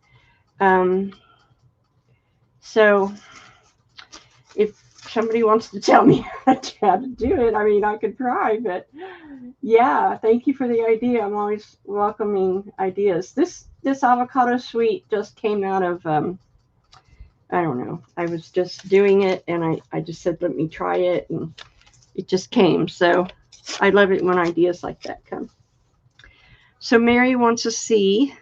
[SPEAKER 1] So if somebody wants to tell me how to do it, I mean, I could try, but yeah, thank you for the idea. I'm always welcoming ideas. This avocado suite just came out of, I don't know. I was just doing it, and I just said, let me try it, and it just came. So I love it when ideas like that come. So Mary wants a C.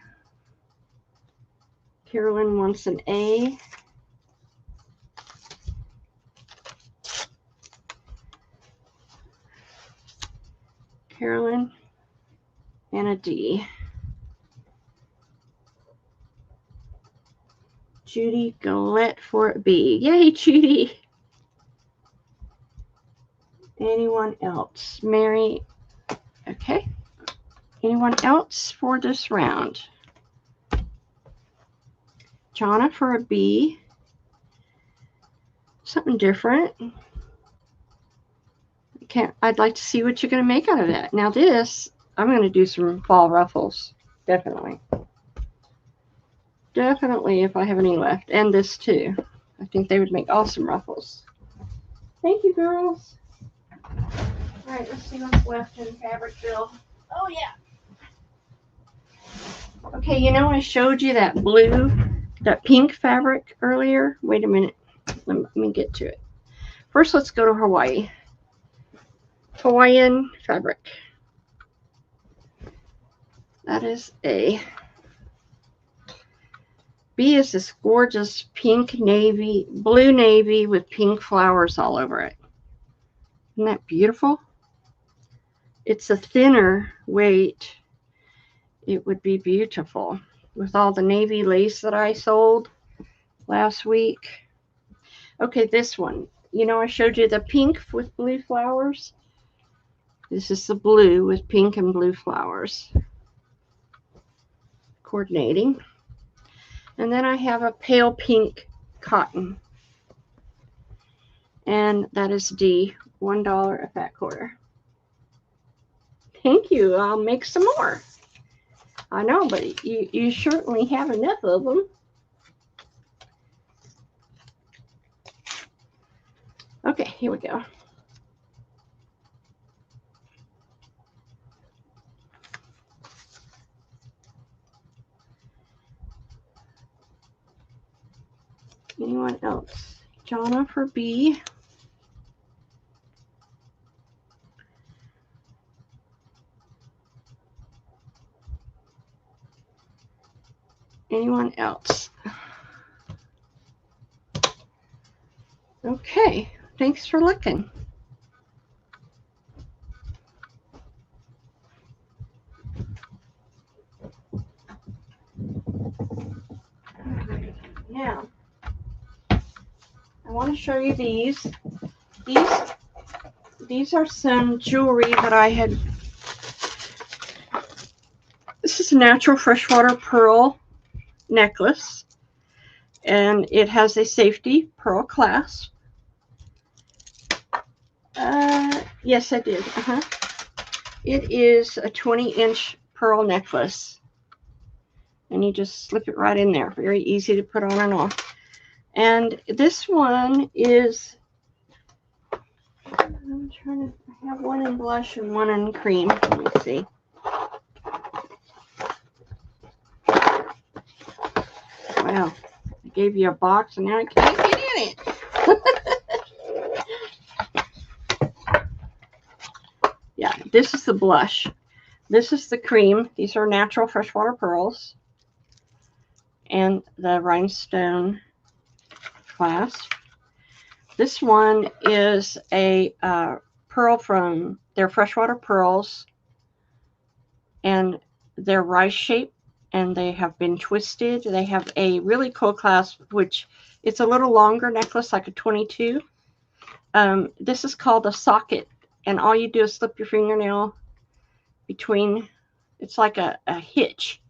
[SPEAKER 1] Carolyn wants an A. Carolyn and a D. Judy Gillette for a B. Yay, Judy. Anyone else? Mary. Okay. Anyone else for this round? Jonna for a B. Something different. I'd like to see what you're going to make out of that. Now this, I'm going to do some fall ruffles. Definitely. Definitely if I have any left. And this too. I think they would make awesome ruffles. Thank you, girls. right, let's see what's left in Fabricville. Oh, yeah. Okay, you know I showed you that pink fabric earlier? Wait a minute. Let me get to it. First, let's go to Hawaii. Hawaiian fabric. That is a B is this gorgeous pink navy, blue navy with pink flowers all over it. Isn't that beautiful? It's a thinner weight. It would be beautiful with all the navy lace that I sold last week. Okay, this one. You know, I showed you the pink with blue flowers. This is the blue with pink and blue flowers. Coordinating. And then I have a pale pink cotton. And that is D, $1 a fat quarter. Thank you. I'll make some more. I know, but you certainly have enough of them. Okay, here we go. Anyone else? Jonna for B. Anyone else? Okay, thanks for looking. Now, I want to show you these. These are some jewelry that I had. This is a natural freshwater pearl necklace, and it has a safety pearl clasp. Yes, I did. It is a 20-inch pearl necklace, and you just slip it right in there. Very easy to put on and off. And this one is, I'm trying to, I have one in blush and one in cream. Let me see. Wow, I gave you a box and now I can't get in it. Yeah, this is the blush. This is the cream. These are natural freshwater pearls. And the rhinestone clasp. This one is a pearl from their freshwater pearls. And they're rice shaped and they have been twisted. They have a really cool clasp, which it's a little longer necklace, like a 22. This is called a socket. And all you do is slip your fingernail between, it's like a hitch,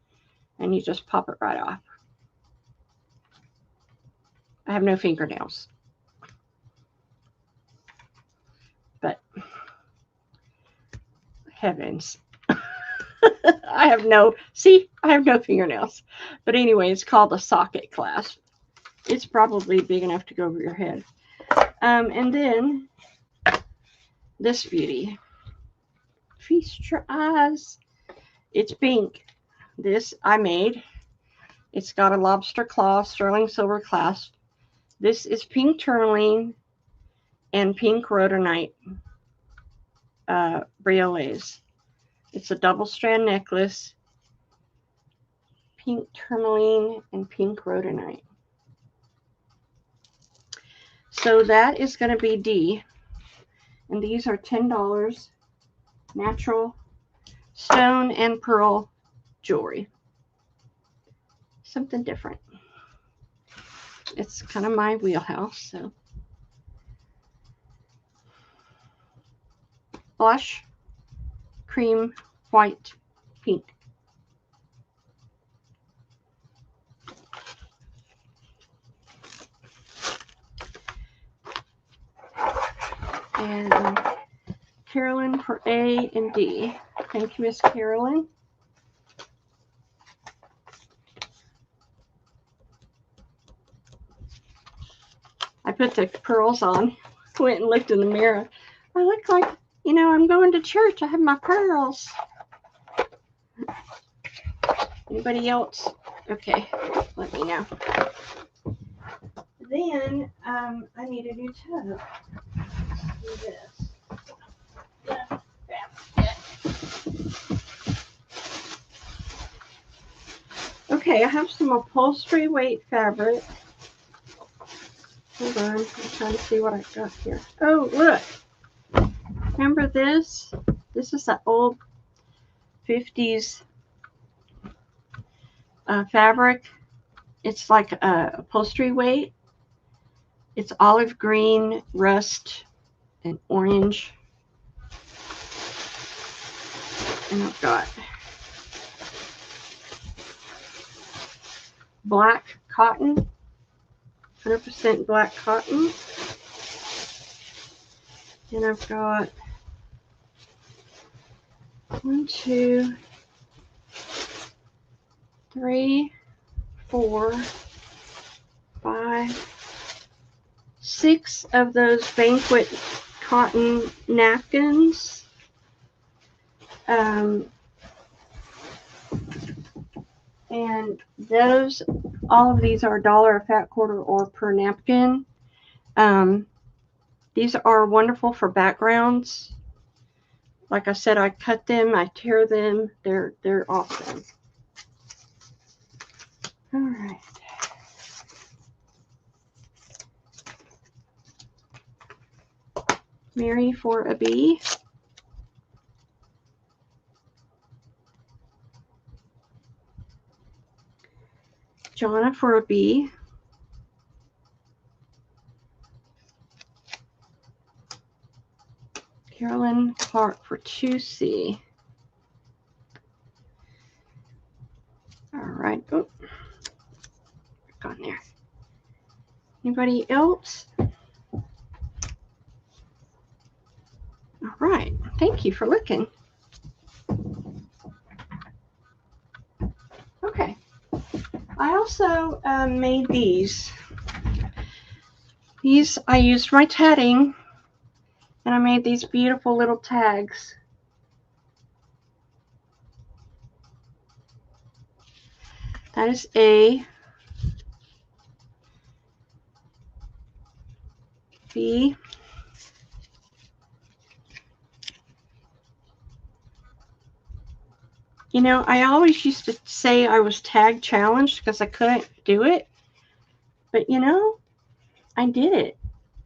[SPEAKER 1] and you just pop it right off. I have no fingernails. But, heavens. I have no fingernails. But anyway, it's called a socket clasp. It's probably big enough to go over your head. And then, this beauty. Feast your eyes. It's pink. This I made. It's got a lobster claw sterling silver clasp. This is pink tourmaline and pink rhodonite briolets. It's a double strand necklace. Pink tourmaline and pink rhodonite. So that is going to be D. And these are $10. Natural stone and pearl jewelry. Something different. It's kind of my wheelhouse. So blush, cream, white, pink. And Carolyn for A and D. Thank you, Miss Carolyn. I put the pearls on, went and looked in the mirror. I look like, You know, I'm going to church. I have my pearls. Anybody else? Okay, let me know. Then I need a new tub. Do this. Okay, I have some upholstery weight fabric. Hold on, I'm trying to see what I got here. Oh, look. Remember this? This is that old 50's fabric. It's like upholstery weight. It's olive green, rust, and orange. And I've got black cotton, 100% black cotton. And I've got 1, 2, 3, 4, 5, 6 of those banquet cotton napkins. And those, all of these are $1 a fat quarter or per napkin. These are wonderful for backgrounds. Like I said, I cut them, I tear them. They're awesome. All right. Mary for a bee. Jonna for a bee. Carolyn Clark for 2C. All right. Oh, gone there. Anybody else? All right. Thank you for looking. Okay. I also made these. These I used my tatting, and I made these beautiful little tags. That is A, B, you know, I always used to say I was tag challenged because I couldn't do it. But, you know, I did it.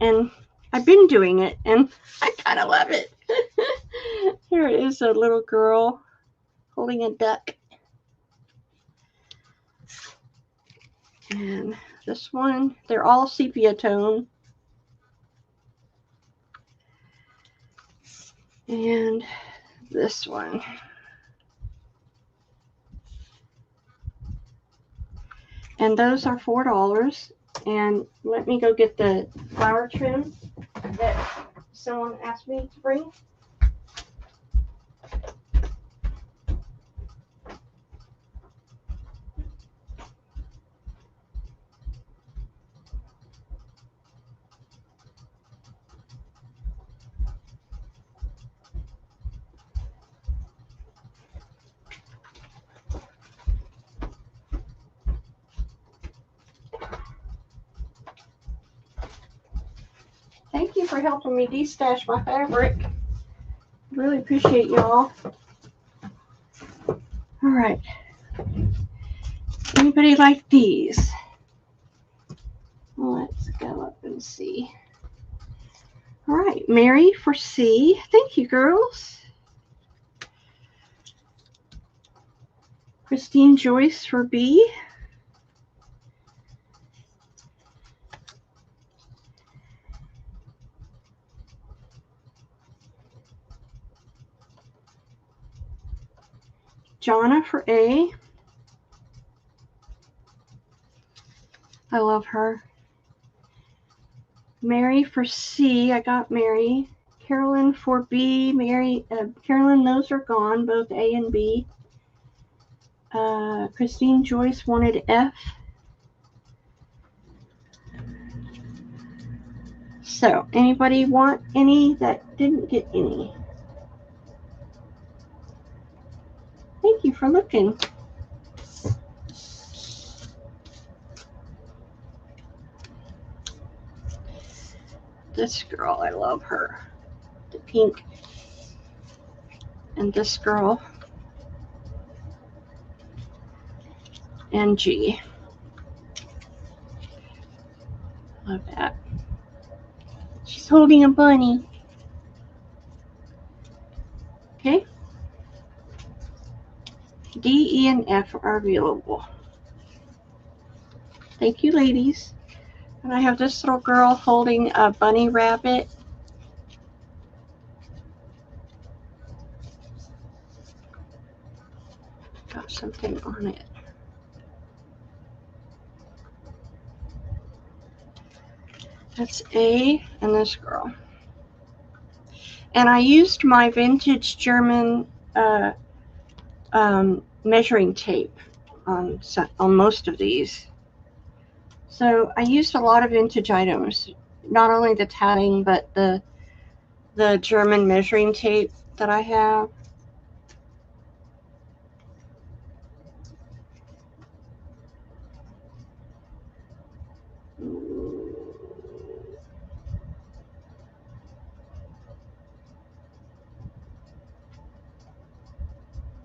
[SPEAKER 1] And I've been doing it. And I kind of love it. Here is a little girl holding a duck. And this one, they're all sepia tone. And this one. And those are $4. And let me go get the flower trim that someone asked me to bring. Thank you for helping me destash my fabric. Really appreciate y'all. All right. Anybody like these? Let's go up and see. All right, Mary for C. Thank you, girls. Christine Joyce for B. Jonna for A. I love her. Mary for C. I got Mary. Carolyn for B. Mary, Carolyn, those are gone, both A and B. Christine Joyce wanted F. So, anybody want any that didn't get any? Thank you for looking. This girl, I love her. The pink. And this girl. And G. Love that. She's holding a bunny. Okay. D, E, and F are available. Thank you, ladies. And I have this little girl holding a bunny rabbit. Got something on it. That's A and this girl. And I used my vintage German measuring tape on most of these. So I used a lot of vintage items, not only the tatting, but the German measuring tape that I have.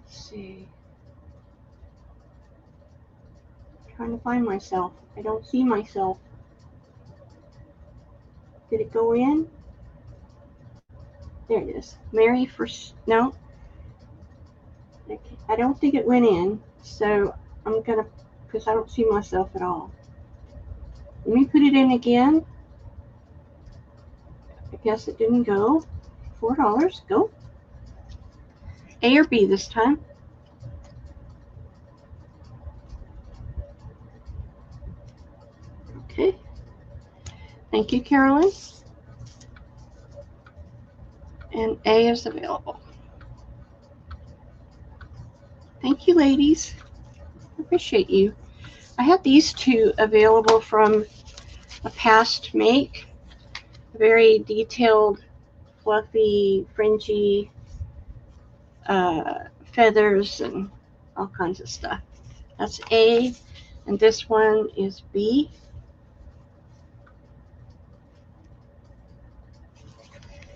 [SPEAKER 1] Let's see. I'm trying to find myself. I don't see myself. Did it go in? There it is. Mary first. No. I don't think it went in. So I'm going to, because I don't see myself at all. Let me put it in again. I guess it didn't go. $4. Go. A or B this time. Okay. Thank you, Carolyn. And A is available. Thank you, ladies. I appreciate you. I had these two available from a past make. Very detailed, fluffy, fringy feathers and all kinds of stuff. That's A, and this one is B.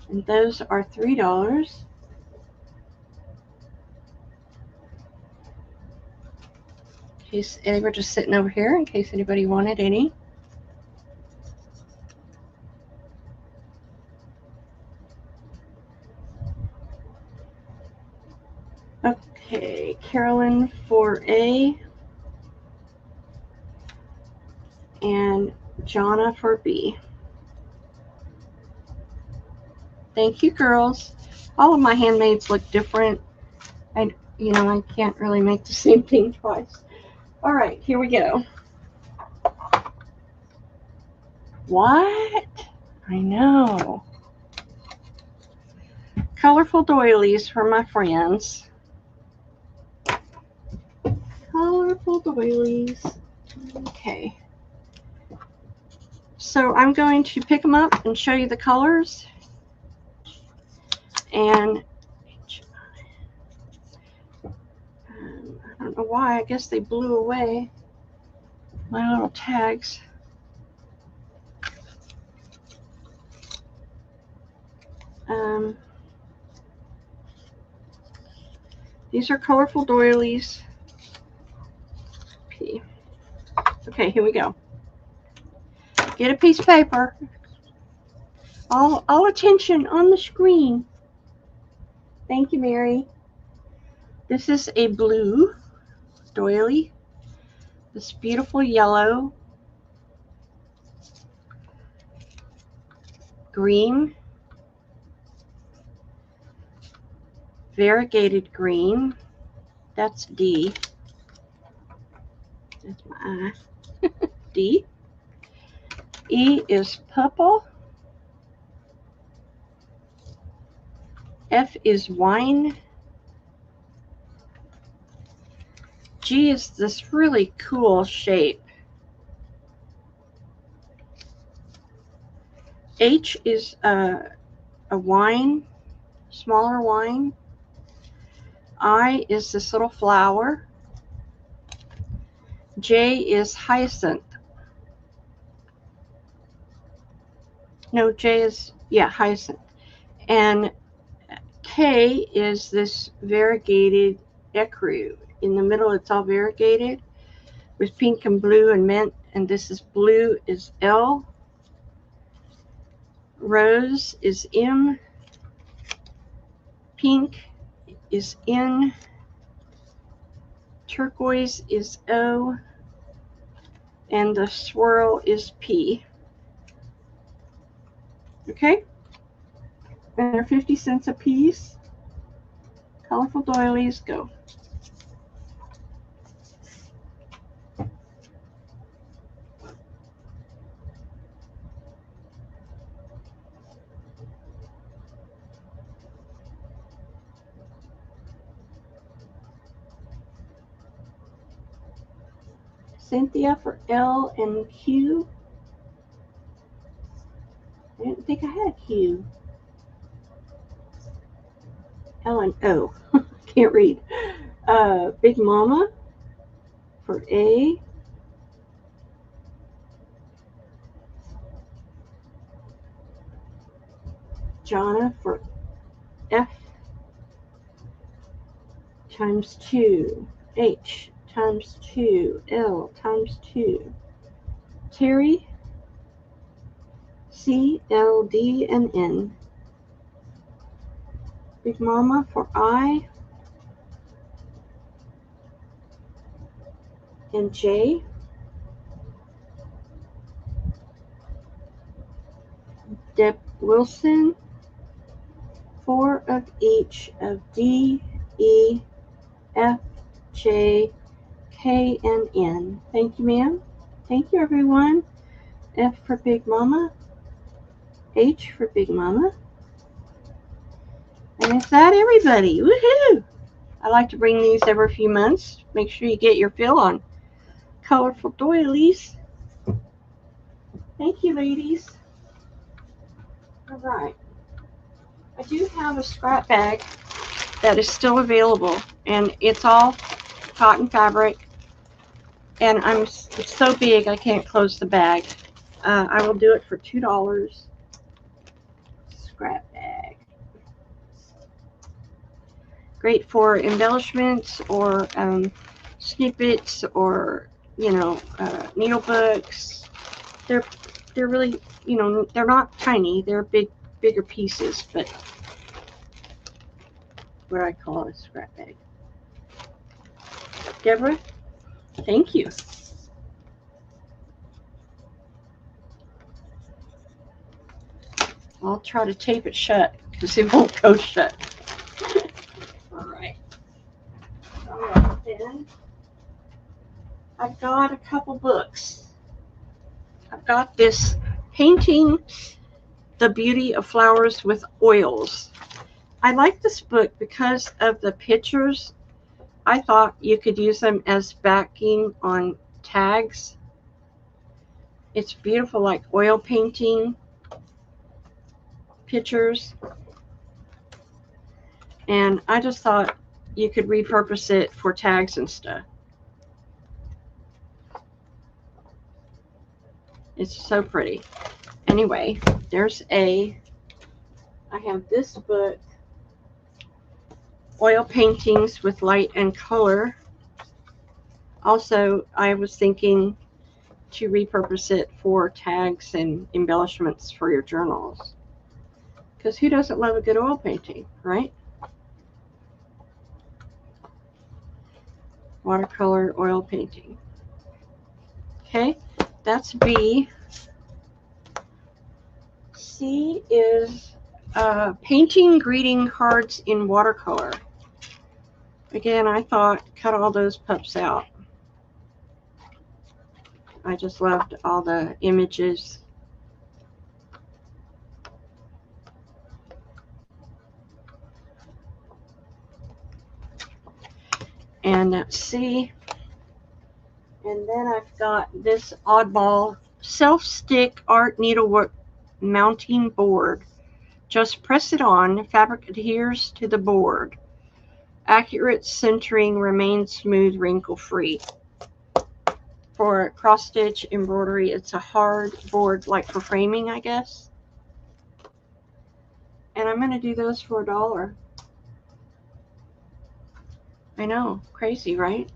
[SPEAKER 1] And those are $3. In case they were just sitting over here, in case anybody wanted any. Okay, Carolyn for A and Jonna for B. Thank you, girls. All of my handmaids look different. I can't really make the same thing twice. All right, here we go. What? I know. Colorful doilies for my friends. Colorful doilies. Okay. So I'm going to pick them up and show you the colors. And I don't know why. I guess they blew away my little tags. These are colorful doilies. P. Okay, here we go. Get a piece of paper. All attention on the screen. Thank you, Mary. This is a blue doily. This beautiful yellow, green, variegated green. That's D. That's my eye. D. E is purple. F is wine. G is this really cool shape. H is a wine, smaller wine. I is this little flower. J is hyacinth. No, J is, yeah, hyacinth. And K is this variegated ecru. In the middle, it's all variegated with pink and blue and mint. And this is blue is L. Rose is M. Pink is N. Turquoise is O. And the swirl is P. Okay? And they're 50 cents a piece. Colorful doilies, go. Cynthia for L and Q. I didn't think I had Q. L and O. Can't read. Big Mama for A. Jonna for F times 2. H times 2. L times 2. Terry, C, L, D, and N. Big Mama for I. And J. Deb Wilson, 4 of each of D, E, F, J, K, and N. Thank you, ma'am. Thank you, everyone. F for Big Mama. H for Big Mama. And is that everybody? Woohoo! I like to bring these every few months. Make sure you get your fill on colorful doilies. Thank you, ladies. All right. I do have a scrap bag that is still available, and it's all cotton fabric, and it's so big I can't close the bag. I will do it for $2. Scrap bag. Great for embellishments or snippets or, you know, needle books. They're really, you know, they're not tiny. They're bigger pieces, but what I call a scrap bag. Deborah, thank you. I'll try to tape it shut because it won't go shut. All right. Then I've got a couple books. I've got this Painting the Beauty of Flowers with Oils. I like this book because of the pictures. I thought you could use them as backing on tags. It's beautiful, like oil painting pictures. And I just thought you could repurpose it for tags and stuff. It's so pretty. Anyway, I have this book, Oil Paintings with Light and Color. Also, I was thinking to repurpose it for tags and embellishments for your journals. Because who doesn't love a good oil painting, right? Watercolor oil painting. Okay, that's B. C is painting greeting cards in watercolor. Again, I thought cut all those pups out. I just loved all the images. And that's C. And then I've got this oddball self-stick art needlework mounting board. Just press it on. Fabric adheres to the board. Accurate centering, remains smooth, wrinkle free. For cross stitch embroidery, it's a hard board, like for framing, I guess. And I'm going to do those for $1. I know, crazy, right?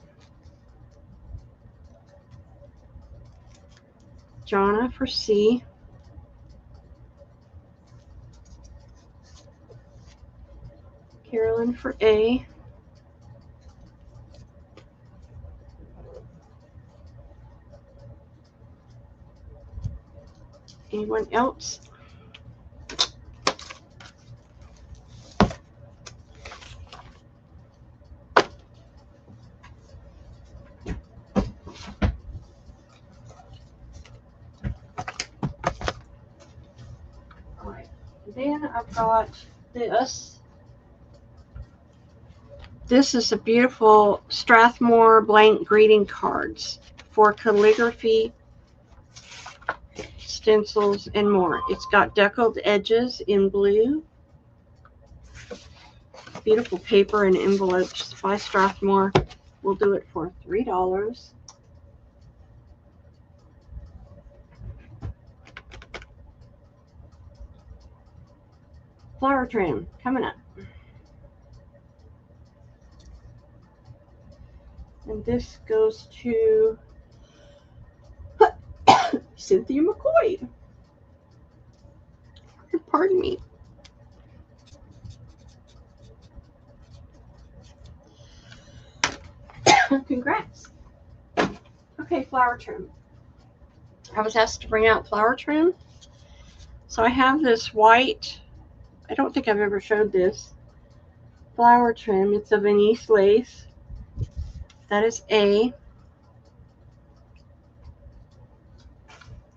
[SPEAKER 1] Jonna for C. Carolyn for A. Anyone else? Alright, then I've got this. This is a beautiful Strathmore blank greeting cards for calligraphy, stencils, and more. It's got deckled edges in blue. Beautiful paper and envelopes by Strathmore. We'll do it for $3. Flower trim coming up. And this goes to Cynthia McCoy. Pardon me. Congrats. Okay, flower trim. I was asked to bring out flower trim. So I have this white, I don't think I've ever showed this, flower trim. It's a Venice lace. That is A.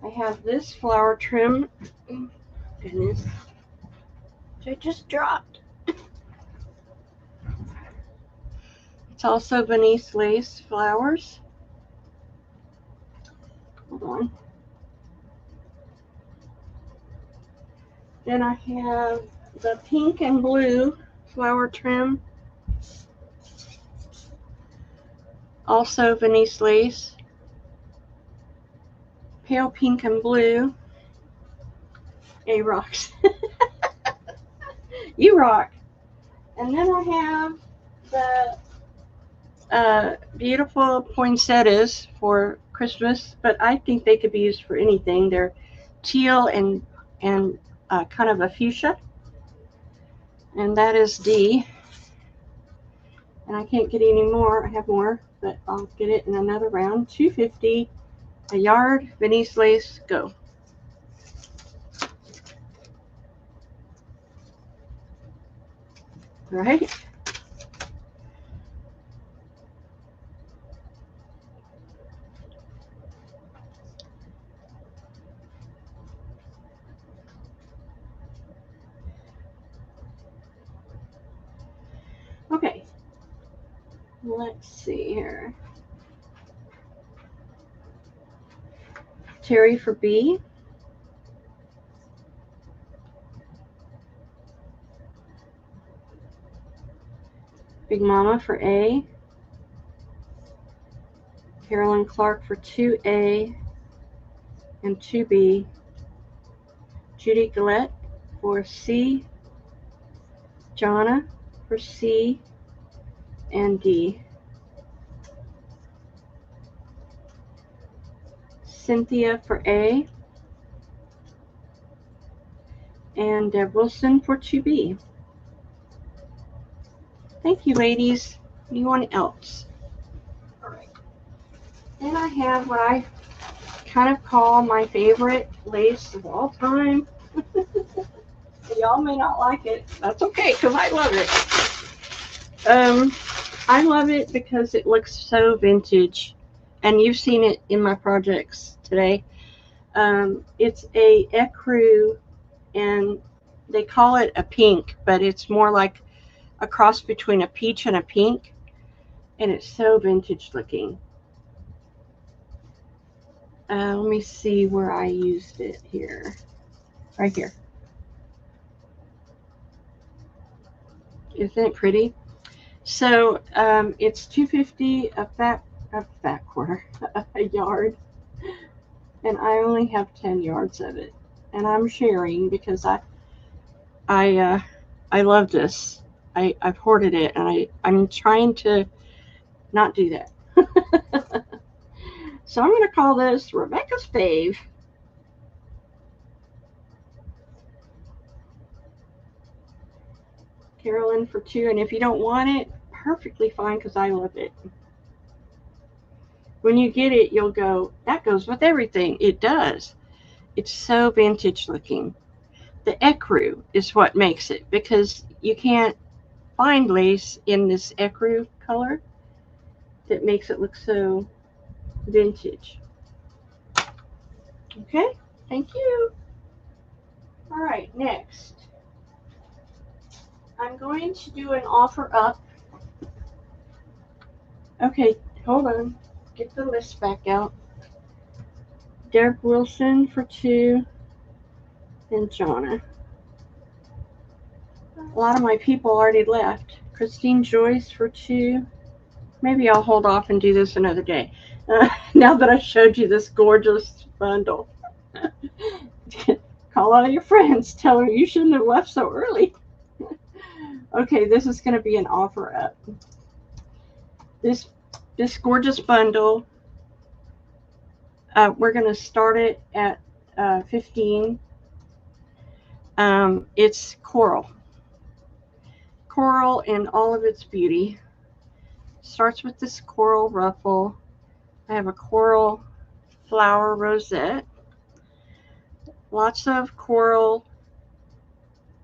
[SPEAKER 1] I have this flower trim. Oh, goodness. It just dropped. It's also Venice lace flowers. Hold on. Then I have the pink and blue flower trim. Also Venice lace. Pale pink and blue. A rocks. You rock. And then I have the beautiful poinsettias for Christmas, but I think they could be used for anything. They're teal and kind of a fuchsia. And that is D. And I can't get any more. I have more, but I'll get it in another round. $2.50 a yard. Venice lace, go. Right? Okay. Let's see here. Terry for B. Big Mama for A. Carolyn Clark for 2A and 2B. Judy Gillette for C. Jonna for C and D. Cynthia for A. And Deb Wilson for 2B. Thank you, ladies. Anyone else? All right. Then I have what I kind of call my favorite lace of all time. Y'all may not like it. That's okay, because I love it. I love it because it looks so vintage. And you've seen it in my projects today. It's a ecru, and they call it a pink, but it's more like a cross between a peach and a pink. And it's so vintage looking. Let me see where I used it here. Right here. Isn't it pretty? So it's $2.50 a fat quarter, a yard, and I only have 10 yards of it, and I'm sharing because I I love this. I've hoarded it, and I'm trying to not do that. So I'm going to call this Rebecca's Fave. Carolyn for 2, and if you don't want it, perfectly fine because I love it. When you get it, you'll go, that goes with everything. It does. It's so vintage looking. The ecru is what makes it, because you can't find lace in this ecru color that makes it look so vintage. Okay, thank you. All right, next. I'm going to do an offer up. Okay, hold on. Get the list back out. Derek Wilson for 2, and Jonna. A lot of my people already left. Christine Joyce for 2. Maybe I'll hold off and do this another day. Now that I showed you this gorgeous bundle. Call all your friends. Tell them you shouldn't have left so early. Okay, this is going to be an offer up. This gorgeous bundle, we're going to start it at 15. It's coral. Coral in all of its beauty. Starts with this coral ruffle. I have a coral flower rosette. Lots of coral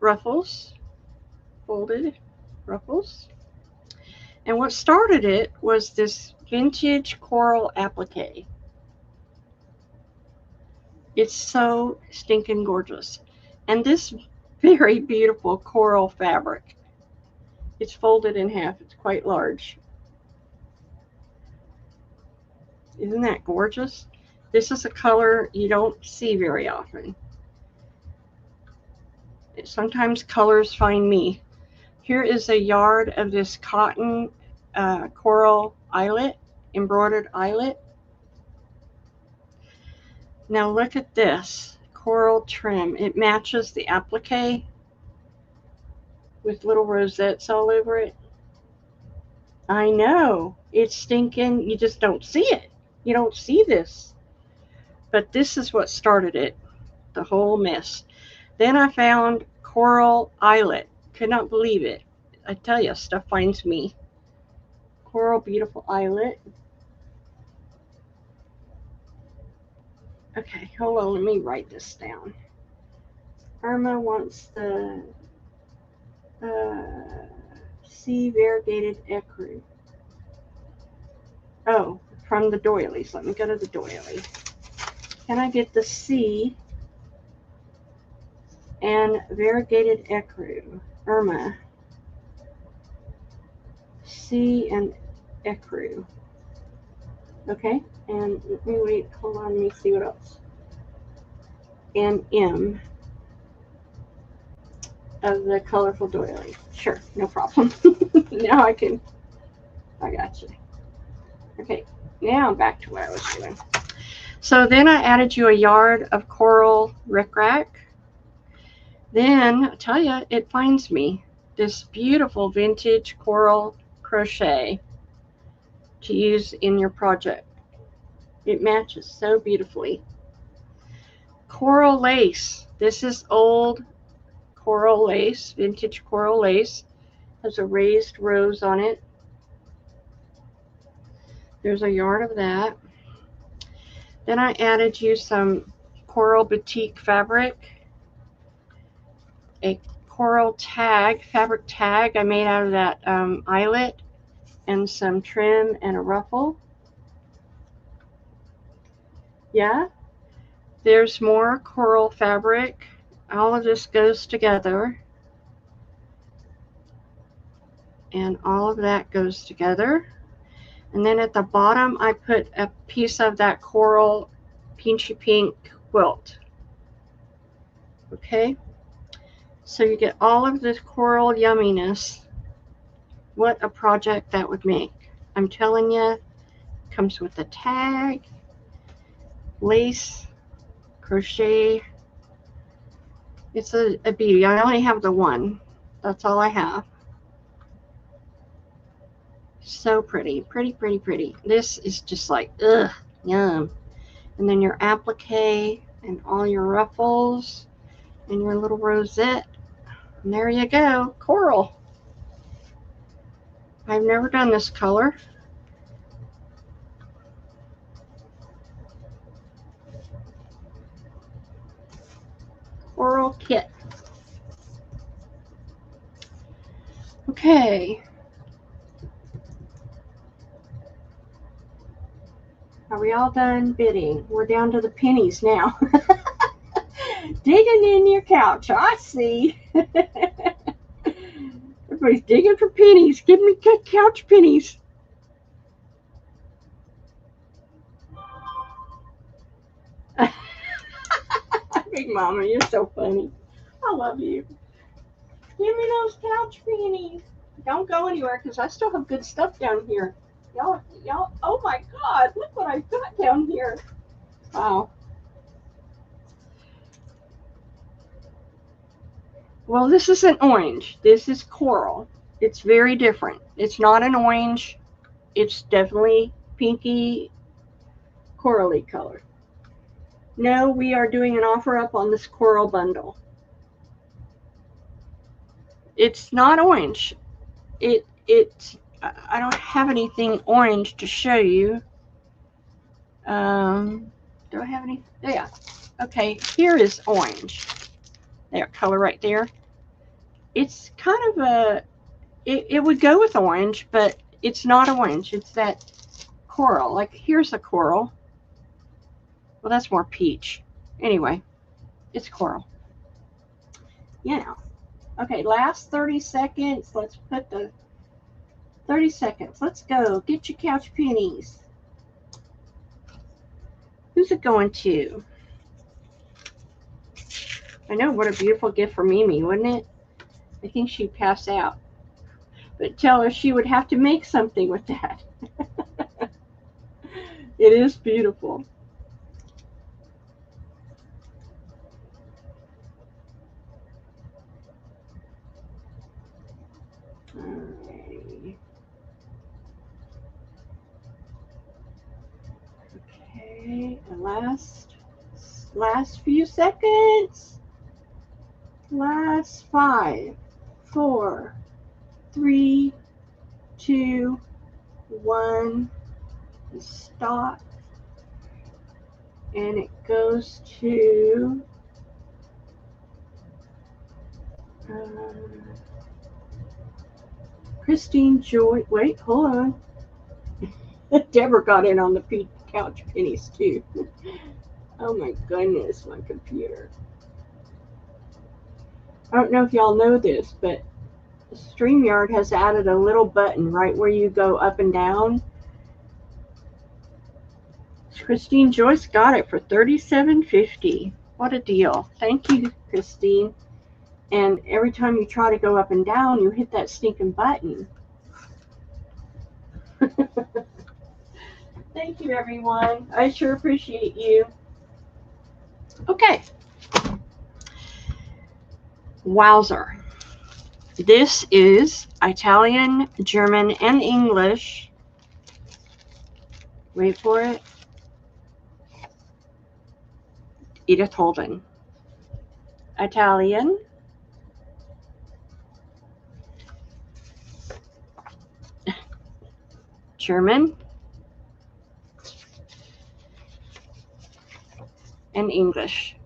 [SPEAKER 1] ruffles, folded ruffles. And what started it was this vintage coral applique. It's so stinking gorgeous. And this very beautiful coral fabric. It's folded in half. It's quite large. Isn't that gorgeous? This is a color you don't see very often. Sometimes colors find me. Here is a yard of this cotton coral eyelet, embroidered eyelet. Now look at this coral trim. It matches the applique with little rosettes all over it. I know, it's stinking, you just don't see it. You don't see this. But this is what started it, the whole mess. Then I found coral eyelet. Could not believe it. I tell you, stuff finds me. Coral beautiful eyelet. Okay, hold on, let me write this down. Irma wants the C variegated ecru. Oh, from the doilies. Let me go to the doily. Can I get the C and variegated ecru? Irma. C and ecru. Okay, and let me wait, hold on, let me see what else. And M of the colorful doily. Sure, no problem. Now I got you. Okay, now back to what I was doing. So then I added you a yard of coral rickrack. Then, I tell you, it finds me this beautiful vintage coral crochet to use in your project. It matches so beautifully. Coral lace. This is old coral lace, vintage coral lace. Has a raised rose on it. There's a yard of that. Then I added you some coral batik fabric, a coral tag, fabric tag I made out of that eyelet, and some trim and a ruffle. Yeah, there's more coral fabric. All of this goes together. And all of that goes together. And then at the bottom, I put a piece of that coral peachy pink quilt. Okay, so you get all of this coral yumminess what a project that would make. I'm telling you, comes with a tag, lace, crochet. It's a beauty. I only have the one. That's all I have. So pretty, pretty, pretty, pretty. This is just like, ugh, yum. And then your applique and all your ruffles and your little rosette. And there you go, coral. I've never done this color. Coral kit. Okay. Are we all done bidding? We're down to the pennies now. Digging in your couch, I see. Everybody's digging for pennies. Give me couch pennies. Big Mama, you're so funny. I love you. Give me those couch pennies. Don't go anywhere because I still have good stuff down here. Y'all, oh my God, look what I've got down here. Wow. Well, this isn't orange. This is coral. It's very different. It's not an orange. It's definitely pinky, corally color. No, we are doing an offer up on this coral bundle. It's not orange. I don't have anything orange to show you. Do I have any? Yeah. Okay, here is orange. There, color right there. It's kind of a, it would go with orange, but it's not orange. It's that coral. Like, here's a coral. Well, that's more peach. Anyway, it's coral. Yeah. Okay, last 30 seconds. Let's put the 30 seconds. Let's go. Get your couch pennies. Who's it going to? I know, what a beautiful gift for Mimi, wouldn't it? I think she'd pass out. But tell her she would have to make something with that. It is beautiful. Alrighty. Okay, the last few seconds. Last 5, 4, 3, 2, 1. Stop. And it goes to Christine Joy. Wait, hold on. Deborah got in on the couch pennies too. Oh my goodness, my computer. I don't know if y'all know this, but StreamYard has added a little button right where you go up and down. Christine Joyce got it for $37.50. What a deal. Thank you, Christine. And every time you try to go up and down, you hit that stinking button. Thank you, everyone. I sure appreciate you. Okay. Wowzer. This is Italian, German, and English. Wait for it. Edith Holden. Italian, German, and English.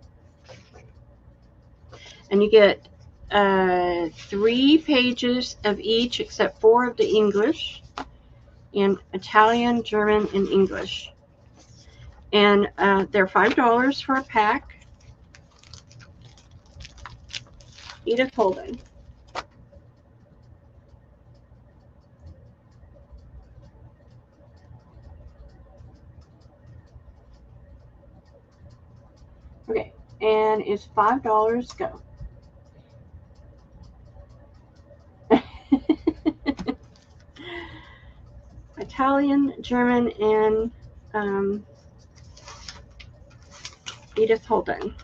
[SPEAKER 1] And you get 3 pages of each except 4 of the English, and Italian, German, and English. And they're $5 for a pack. Edith Holden. Okay, and it's $5. Go. Italian, German, and Edith Holden.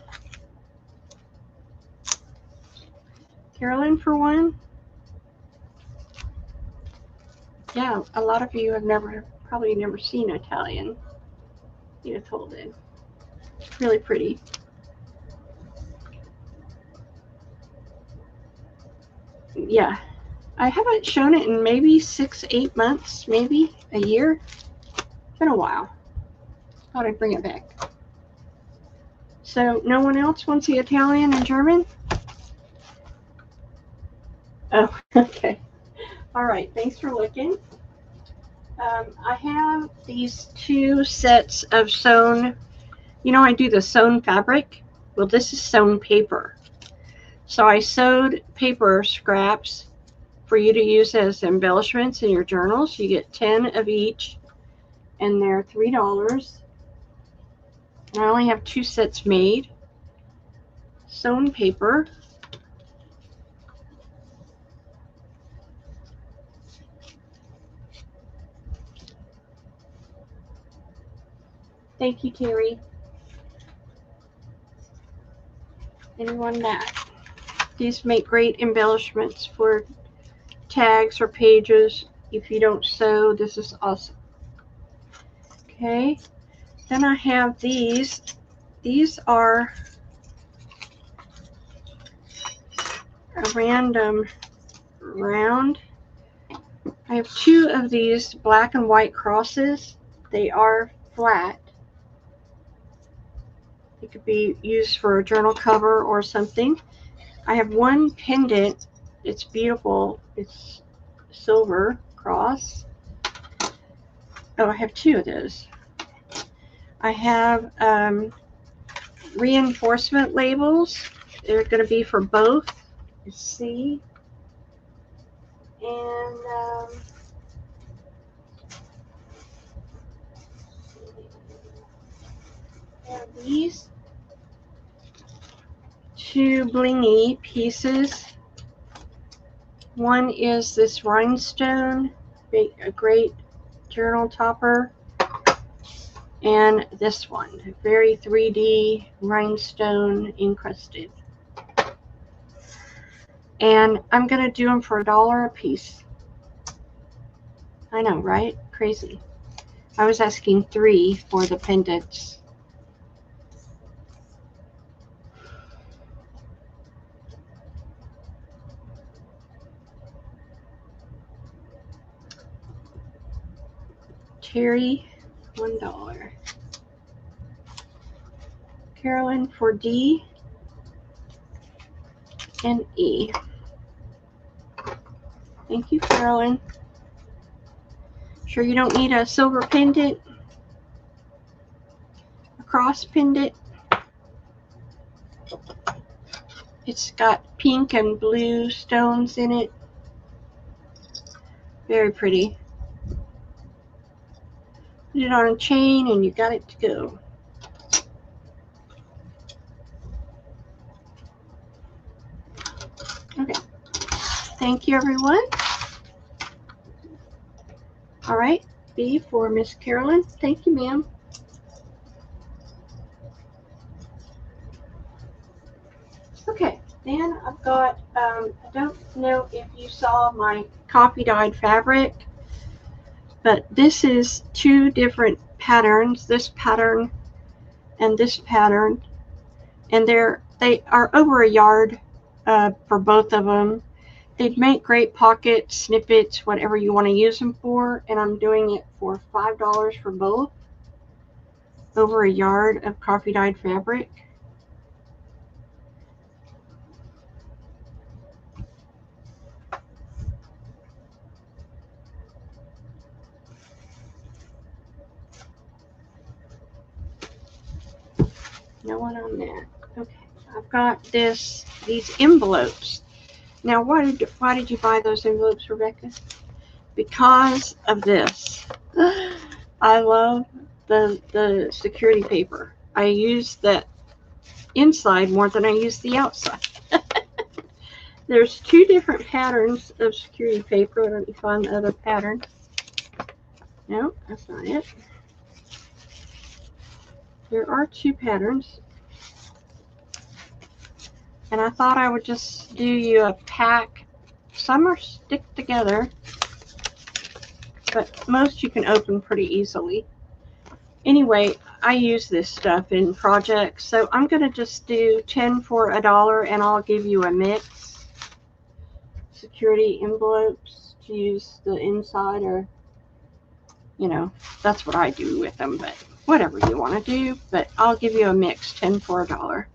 [SPEAKER 1] Carolyn for one. Yeah, a lot of you have probably never seen Italian. Edith Holden. Really pretty. Yeah, I haven't shown it in maybe 6-8 months, maybe a year. It's been a while. Thought I'd bring it back. So no one else wants the Italian and German? Oh, okay. All right, thanks for looking. I have these 2 sets of sewn, you know, I do the sewn fabric. Well, this is sewn paper. So I sewed paper scraps for you to use as embellishments in your journals. You get 10 of each, and they're $3. And I only have 2 sets made. Sewn paper. Thank you, Terry. Anyone that? These make great embellishments for tags or pages. If you don't sew, this is awesome. Okay. Then I have these. These are a random round. I have 2 of these black and white crosses. They are flat. It could be used for a journal cover or something. I have 1 pendant. It's beautiful. It's silver cross. Oh, I have 2 of those. I have reinforcement labels. They're going to be for both. Let's see. And have these 2 blingy pieces. One is this rhinestone, a great journal topper, and this one, very 3D rhinestone encrusted. And I'm going to do them for $1 a piece. I know, right? Crazy. I was asking $3 for the pendants. Terry, $1. Carolyn for D and E. Thank you, Carolyn. Sure you don't need a silver pendant? A cross pendant? It's got pink and blue stones in it. Very pretty. Put it on a chain and you got it to go. Okay. Thank you, everyone. All right. B for Miss Carolyn. Thank you, ma'am. Okay. Then I've got, I don't know if you saw my coffee dyed fabric, but this is 2 different patterns, this pattern and this pattern, and they are over a yard for both of them. They'd make great pocket snippets, whatever you want to use them for, and I'm doing it for $5 for both. Over a yard of coffee dyed fabric. No one on that. Okay, I've got these envelopes. Now, why did you buy those envelopes, Rebecca? Because of this. I love the security paper. I use the inside more than I use the outside. There's 2 different patterns of security paper. Let me find the other pattern. No, that's not it. There are 2 patterns. And I thought I would just do you a pack. Some are stick together, but most you can open pretty easily. Anyway, I use this stuff in projects, so I'm going to just do 10 for $1, and I'll give you a mix. Security envelopes to use the inside, or, you know, that's what I do with them, but whatever you want to do. But I'll give you a mix, 10 for $1.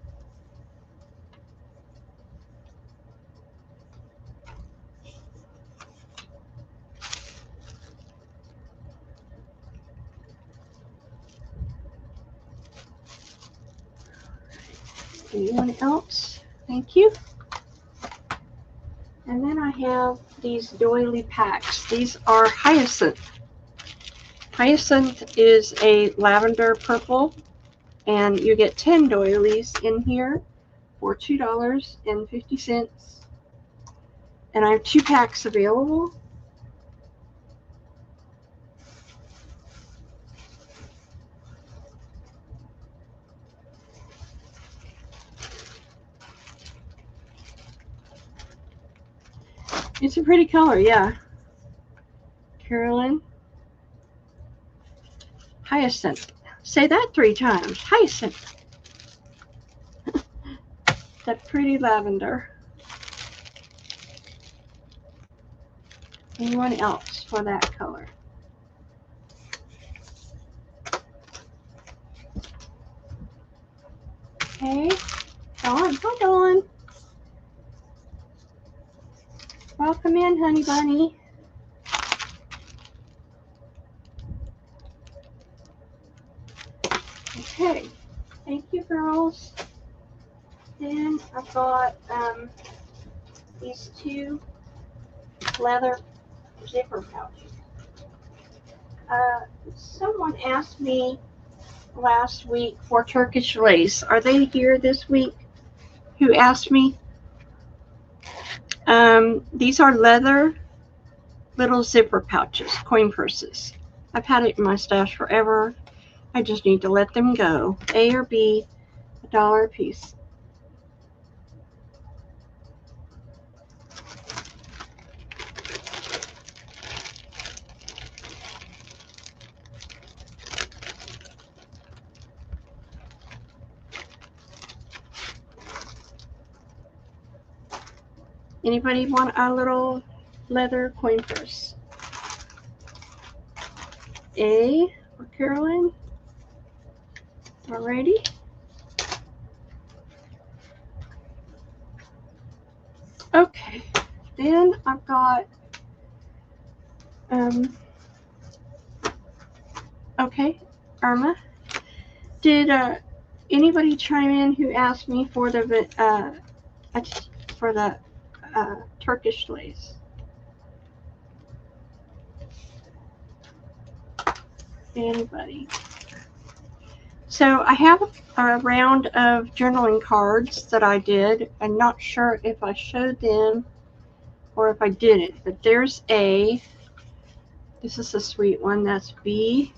[SPEAKER 1] Anyone else? Thank you. And then I have these doily packs. These are hyacinth. Hyacinth is a lavender purple, and you get 10 doilies in here for $2.50. And I have 2 packs available. It's a pretty color, yeah. Carolyn. Hyacinth. Say that 3 times. Hyacinth. That pretty lavender. Anyone else for that color? Okay. Dawn. Hi, Dawn. Welcome in, honey bunny. Okay. Thank you, girls. Then I've got these 2 leather zipper pouches. Someone asked me last week for Turkish lace. Are they here this week? Who asked me? These are leather little zipper pouches, coin purses. I've had it in my stash forever. I just need to let them go. A or B, $1 a piece. Anybody want a little leather coin purse? A for Carolyn. Alrighty. Okay. Then I've got okay, Irma. Did anybody chime in who asked me for the Turkish lace? Anybody? So I have a round of journaling cards that I did. I'm not sure if I showed them or if I didn't, but there's A. This is a sweet one. That's B.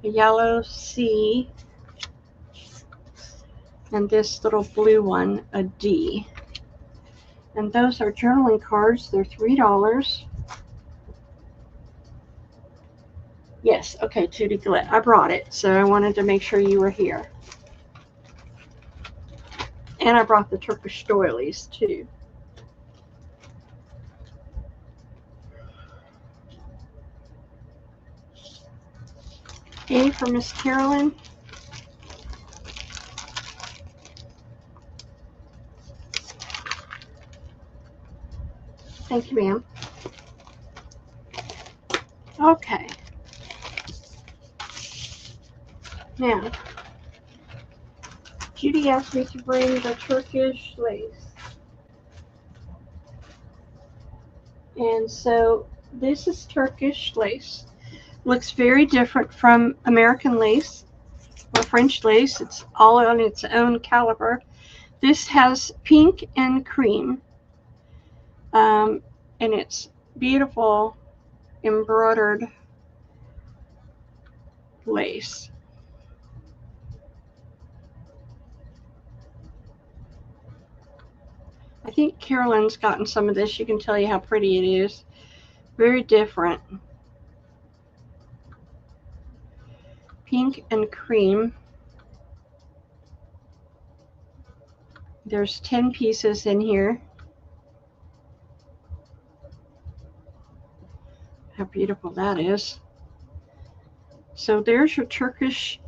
[SPEAKER 1] A yellow C. And this little blue one, a D. And those are journaling cards. They're $3. Yes, okay, Tootie Gillette. I brought it, so I wanted to make sure you were here. And I brought the Turkish doilies, too. A for Miss Carolyn. Thank you, ma'am. Okay. Now, Judy asked me to bring the Turkish lace. And so this is Turkish lace. Looks very different from American lace or French lace. It's all on its own caliber. This has pink and cream. And it's beautiful. embroidered lace. I think Carolyn's gotten some of this. She can tell you how pretty it is. Very different. Pink and cream. There's 10 pieces in here. How beautiful that is. So there's your Turkish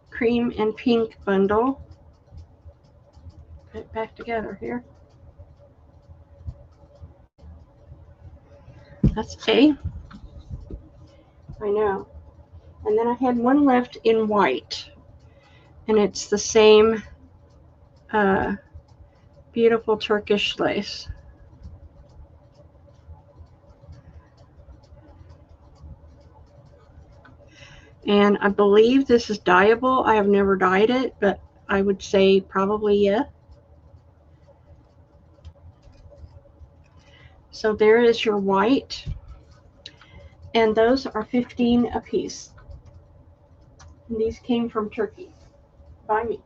[SPEAKER 1] cream and pink bundle. Put it back together here. That's A. I know. And then I had one left in white. And it's the same beautiful Turkish lace. And I believe this is dyeable. I have never dyed it, but I would say probably yeah. So there is your white. And those are 15 a piece. And these came from Turkey by me.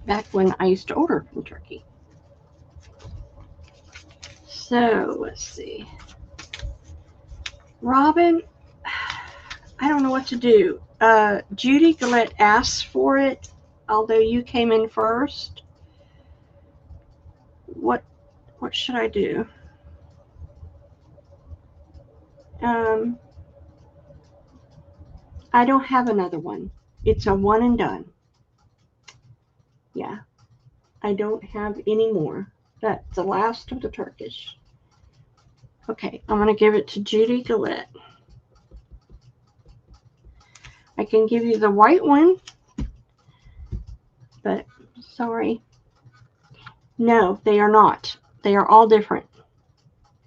[SPEAKER 1] Back when I used to order from Turkey. So let's see. Robin, I don't know what to do. Judy Gillette asked for it, although you came in first. What should I do? I don't have another one. It's a one and done. Yeah. I don't have any more. That's the last of the Turkish. Okay, I'm going to give it to Judy Gillette. I can give you the white one, but sorry. No, they are not. They are all different.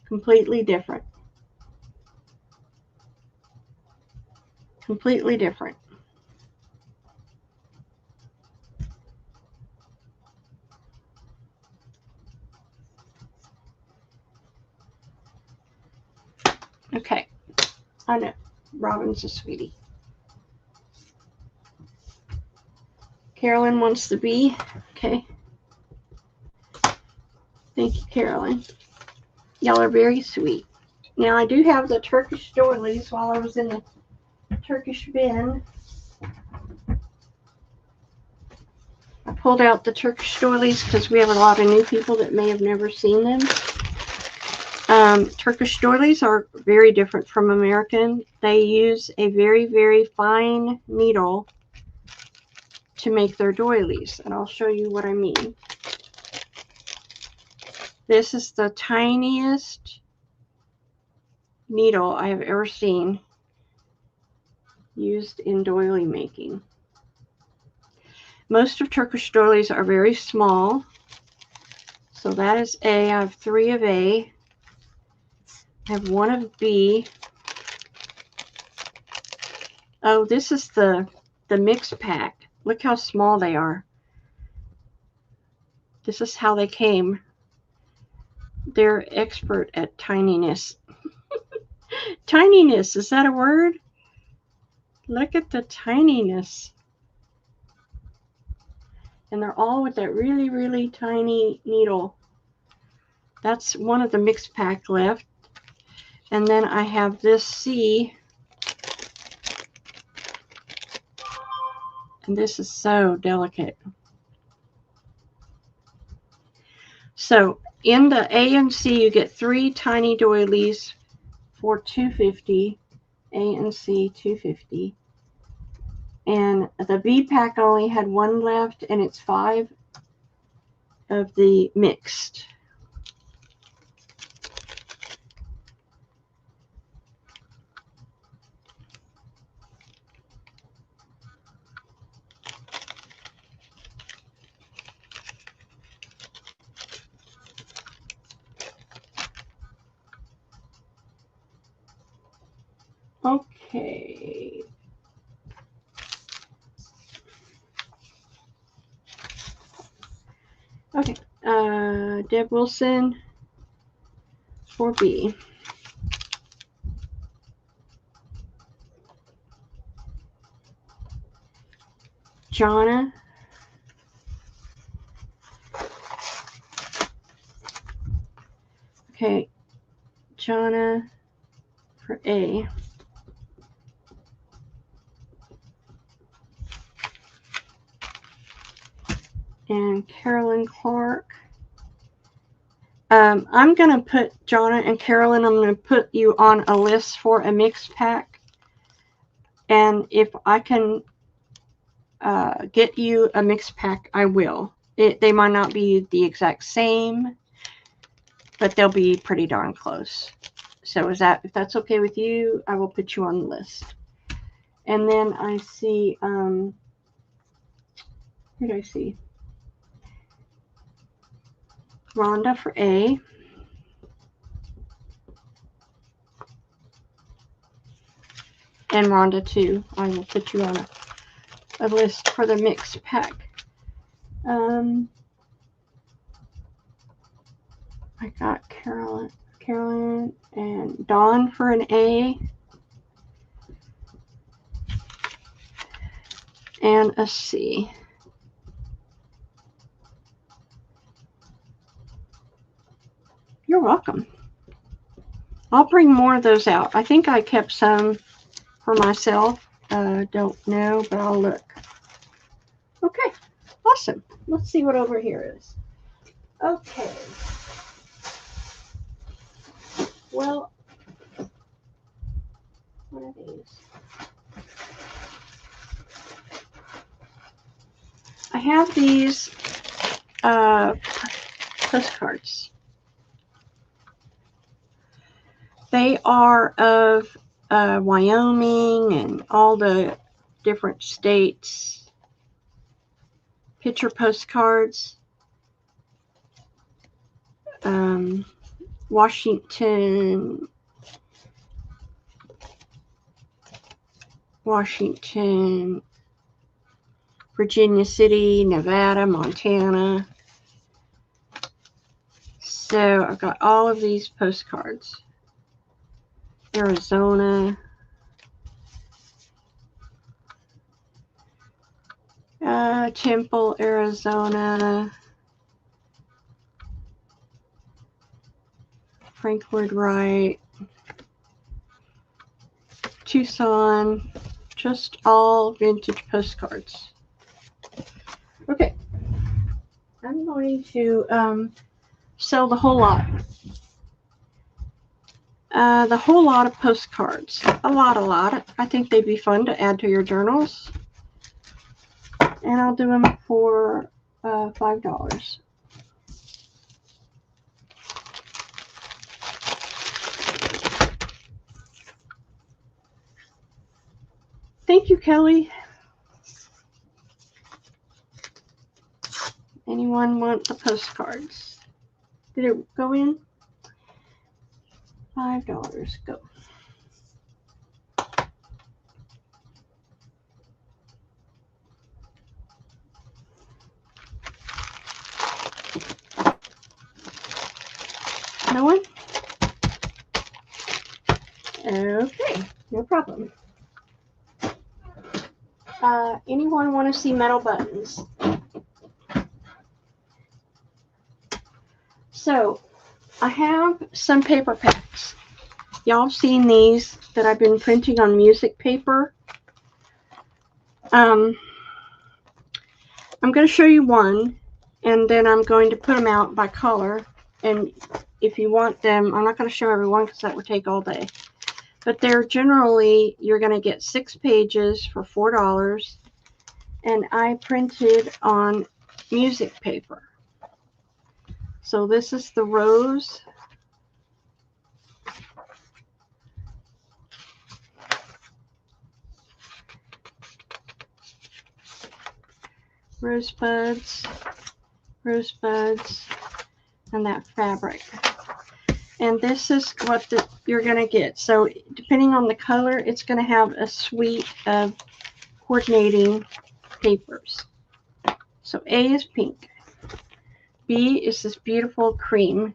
[SPEAKER 1] Completely different. Completely different. Okay. I know. Robin's a sweetie. Carolyn wants the B. Okay. Thank you, Carolyn. Y'all are very sweet. Now, I do have the Turkish doilies while I was in the Turkish bin. I pulled out the Turkish doilies because we have a lot of new people that may have never seen them. Turkish doilies are very different from American. They use a very, very fine needle to make their doilies, and I'll show you what I mean. This is the tiniest needle I have ever seen used in doily making. Most of Turkish doilies are very small. So that is A. I have 3 of A. I have 1 of B. Oh, this is the mix pack. Look how small they are. This is how they came. They're expert at tininess. Tininess, is that a word? Look at the tininess. And they're all with that really, really tiny needle. That's one of the mix pack left. And then I have this C. And this is so delicate. So in the A and C, you get 3 tiny doilies for $2.50. A and C, $2.50. And the B pack only had 1 left, and it's 5 of the mixed. Okay. Okay. Deb Wilson. for B. Jonna. Okay, Jonna for A. And Carolyn Clark. I'm going to put Jonna and Carolyn, I'm going to put you on a list for a mixed pack. And if I can get you a mixed pack, I will. They might not be the exact same, but they'll be pretty darn close. So if that's okay with you, I will put you on the list. And then I see, who do I see? Rhonda for A. And Rhonda too. I will put you on a list for the mixed pack. I got Carolyn and Dawn for an A. And a C. You're welcome. I'll bring more of those out. I think I kept some for myself. Don't know, but I'll look. Okay, awesome. Let's see what over here is. Okay. Well, what are these? I have these postcards. They are of Wyoming and all the different states. Picture postcards. Washington, Virginia City, Nevada, Montana. So I've got all of these postcards. Arizona. Temple, Arizona. Frank Lloyd Wright. Tucson. Just all vintage postcards. Okay. I'm going to sell the whole lot. The whole lot of postcards. A lot. I think they'd be fun to add to your journals. And I'll do them for $5. Thank you, Kelly. Anyone want the postcards? Did it go in? $5. Go. No one? Okay, no problem. Anyone want to see metal buttons? So, I have some paper packs. Y'all seen these that I've been printing on music paper? I'm going to show you one, and then I'm going to put them out by color. And if you want them, I'm not going to show everyone because that would take all day. But they're generally, you're going to get 6 pages for $4. And I printed on music paper. So this is the rose. Rosebuds, and that fabric. And this is what you're going to get. So depending on the color, it's going to have a suite of coordinating papers. So A is pink. B is this beautiful cream.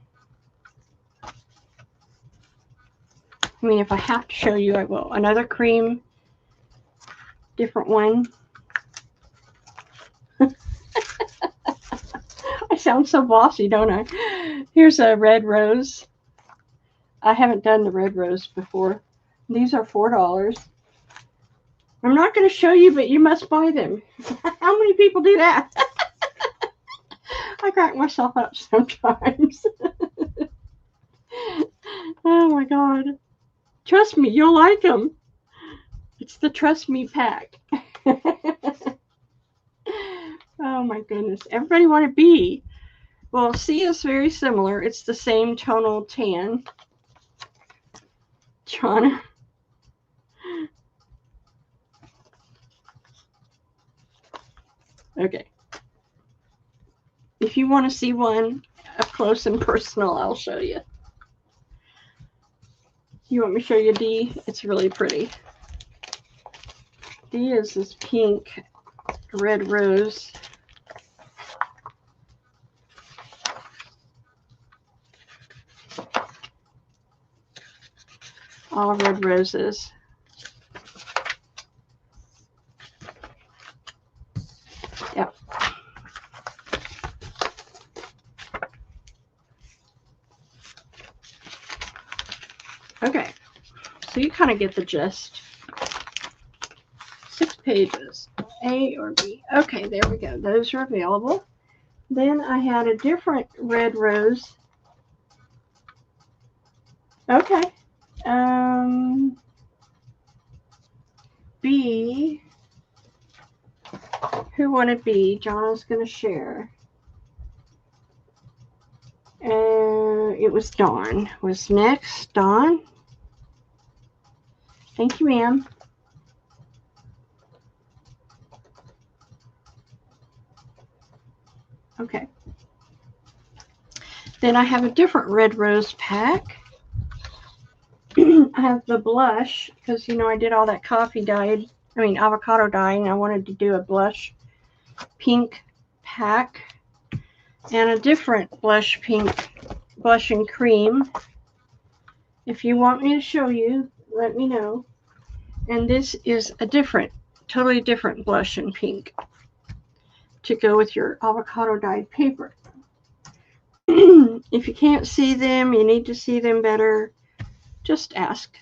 [SPEAKER 1] I mean, if I have to show you, I will. Another cream, different one. I sound so bossy, don't I? Here's a red rose. I haven't done the red rose before. These are $4. I'm not going to show you, but you must buy them. How many people do that? I crack myself up sometimes. Oh my God. Trust me, you'll like them. It's the Trust Me pack. Oh my goodness. Everybody want to be. Well, C is very similar. It's the same tonal tan. John. Okay. If you want to see one up close and personal, I'll show you. You want me to show you D? It's really pretty. D is this pink red rose. All red roses. Yep. Okay, so you kind of get the gist. 6 pages, A or B. Okay, there we go. Those are available. Then I had a different red rose. Okay. B. Who wanted B? John's going to share. It was Dawn. Was next. Dawn. Thank you, ma'am. Okay. Then I have a different red rose pack. I have the blush because, you know, I did all that avocado dye, and I wanted to do a blush pink pack and a different blush pink blush and cream. If you want me to show you, let me know. And this is a totally different blush and pink to go with your avocado dyed paper. If you can't see them, you need to see them better, just ask.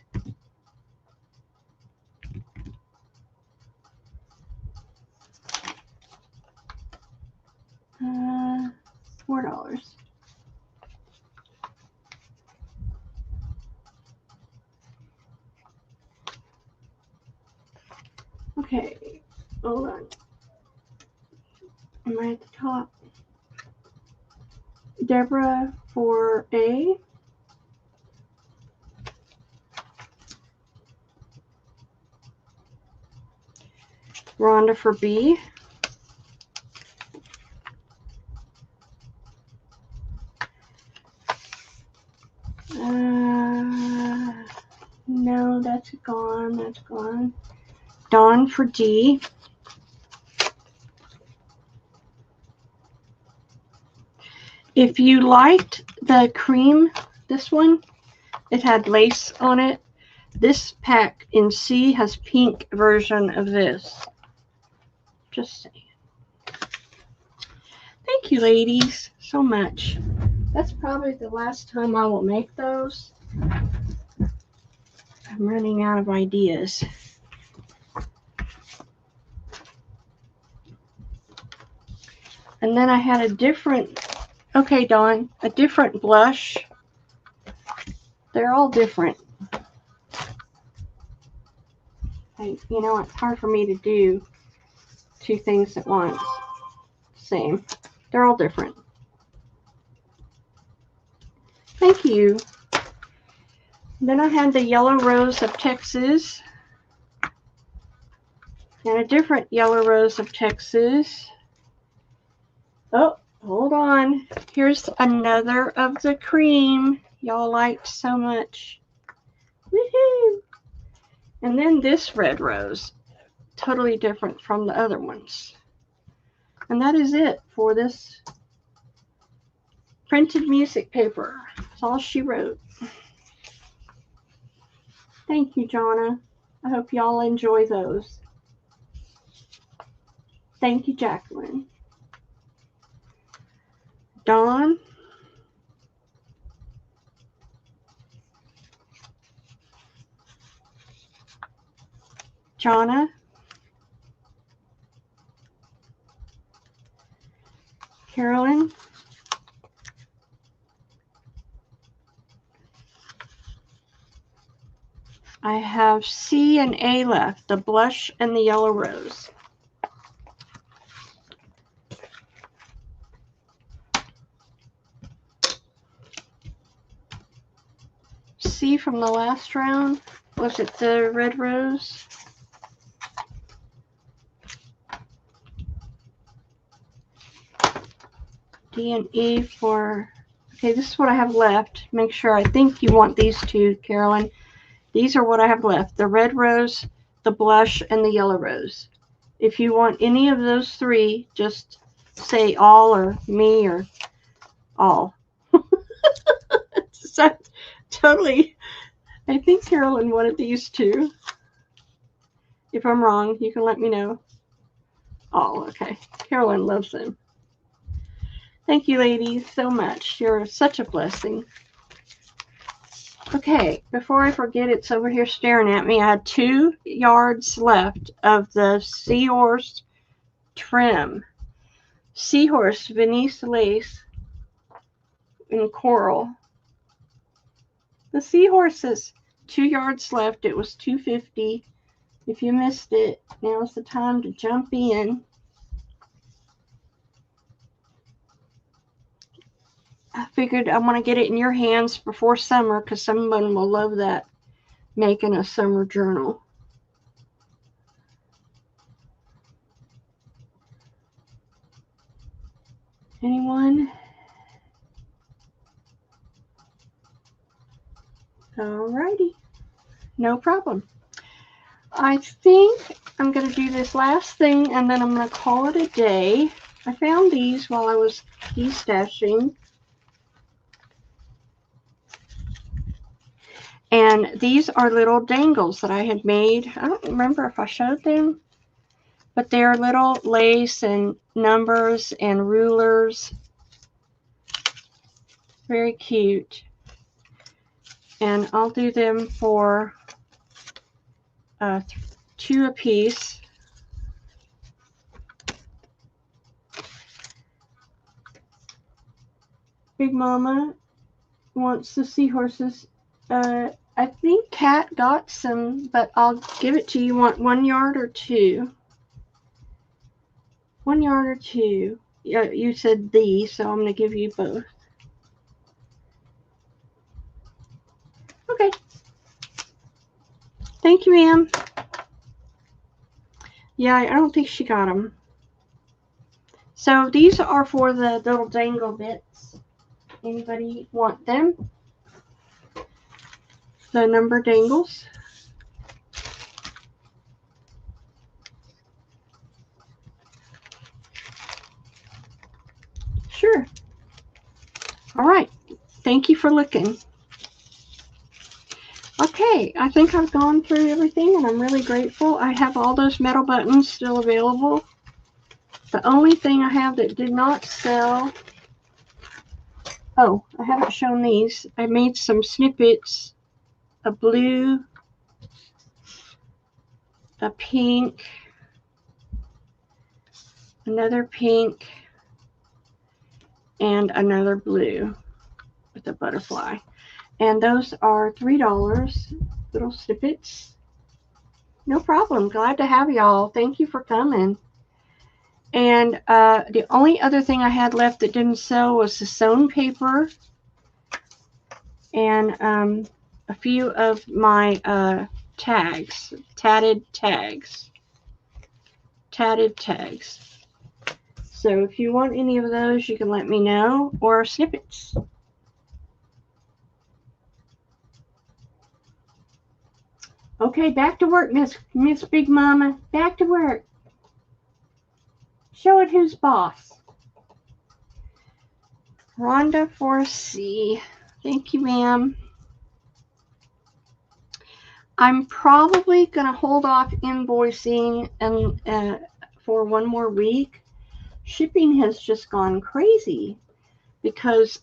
[SPEAKER 1] $4. Okay, hold on. Am I at the top? Deborah for A. Rhonda for B. No, that's gone. That's gone. Dawn for D. If you liked the cream, this one, it had lace on it. This pack in C has pink version of this. Just saying. Thank you, ladies, so much. That's probably the last time I will make those. I'm running out of ideas. And then I had a different, okay, Dawn, a different blush. They're all different. You know, it's hard for me to do 2 things at once. Same. They're all different. Thank you. Then I had the Yellow Rose of Texas. And a different Yellow Rose of Texas. Oh, hold on. Here's another of the cream y'all liked so much. Woohoo! And then this red rose. Totally different from the other ones. And that is it for this printed music paper. That's all she wrote. Thank you, Jonna. I hope y'all enjoy those. Thank you, Jacqueline. Dawn. Jonna. Carolyn. I have C and A left, the blush and the yellow rose. C from the last round, was it the red rose? D and E for, okay, this is what I have left. Make sure, I think you want these two, Carolyn. These are what I have left, the red rose, the blush, and the yellow rose. If you want any of those three, just say all or me or all. So, totally, I think Carolyn wanted these two. If I'm wrong, you can let me know. All, okay. Carolyn loves them. Thank you, ladies, so much. You're such a blessing. Okay, before I forget, it's over here staring at me. I had 2 yards left of the Seahorse trim. Seahorse Venice lace in coral. The Seahorse is 2 yards left. It was $2.50. If you missed it, now's the time to jump in. I figured I want to get it in your hands before summer because someone will love that, making a summer journal. Anyone? Alrighty, no problem. I think I'm going to do this last thing and then I'm going to call it a day. I found these while I was destashing. And these are little dangles that I had made. I don't remember if I showed them, but they're little lace and numbers and rulers. Very cute. And I'll do them for $2 a piece. Big Mama wants the seahorses. I think Kat got some, but I'll give it to you. Want 1 yard or 2? 1 yard or 2? Yeah, you said these, so I'm going to give you both. Okay. Thank you, ma'am. Yeah, I don't think she got them. So these are for the little dangle bits. Anybody want them? The number dangles. Sure. All right. Thank you for looking. Okay, I think I've gone through everything and I'm really grateful. I have all those metal buttons still available. The only thing I have that did not sell, oh, I haven't shown these. I made some snippets, a blue, a pink, another pink, and another blue with a butterfly. And those are $3, little snippets. No problem. Glad to have y'all. Thank you for coming. And the only other thing I had left that didn't sell was the sewn paper and a few of my tags, tatted tags. So if you want any of those, you can let me know, or snippets. Okay, back to work, Miss Big Mama. Back to work. Show it who's boss. Rhonda 4C. Thank you, ma'am. I'm probably going to hold off invoicing and for one more week. Shipping has just gone crazy because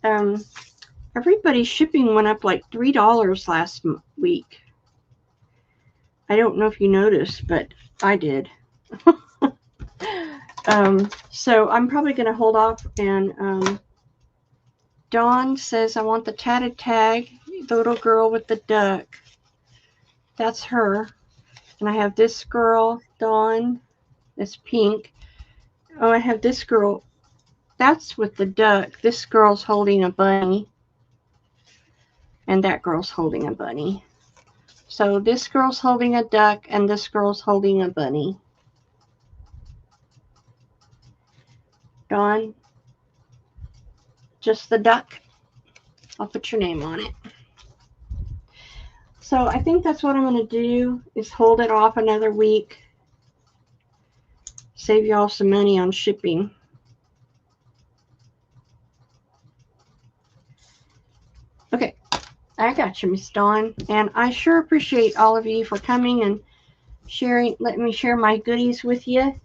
[SPEAKER 1] everybody's shipping went up like $3 last week. I don't know if you noticed, but I did. So I'm probably going to hold off. And Dawn says, I want the tatted tag, the little girl with the duck. That's her. And I have this girl, Dawn, that's pink. Oh, I have this girl. That's with the duck. This girl's holding a bunny. And that girl's holding a bunny. So this girl's holding a duck and this girl's holding a bunny. Dawn, just the duck. I'll put your name on it. So I think that's what I'm going to do, is hold it off another week. Save y'all some money on shipping. Okay, I got you, Miss Dawn. And I sure appreciate all of you for coming and sharing, letting me share my goodies with you.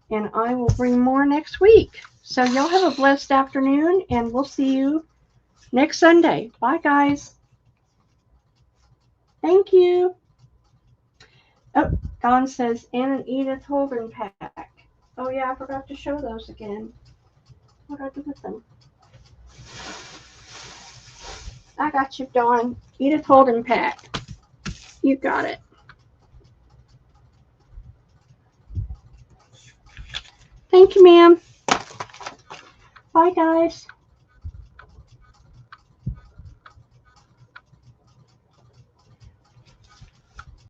[SPEAKER 1] And I will bring more next week. So y'all have a blessed afternoon, and we'll see you next Sunday. Bye, guys. Thank you. Oh, Dawn says, and an Edith Holden pack. Oh, yeah, I forgot to show those again. What did I do with them? I got you, Dawn. Edith Holden pack. You got it. Thank you, ma'am. Bye, guys.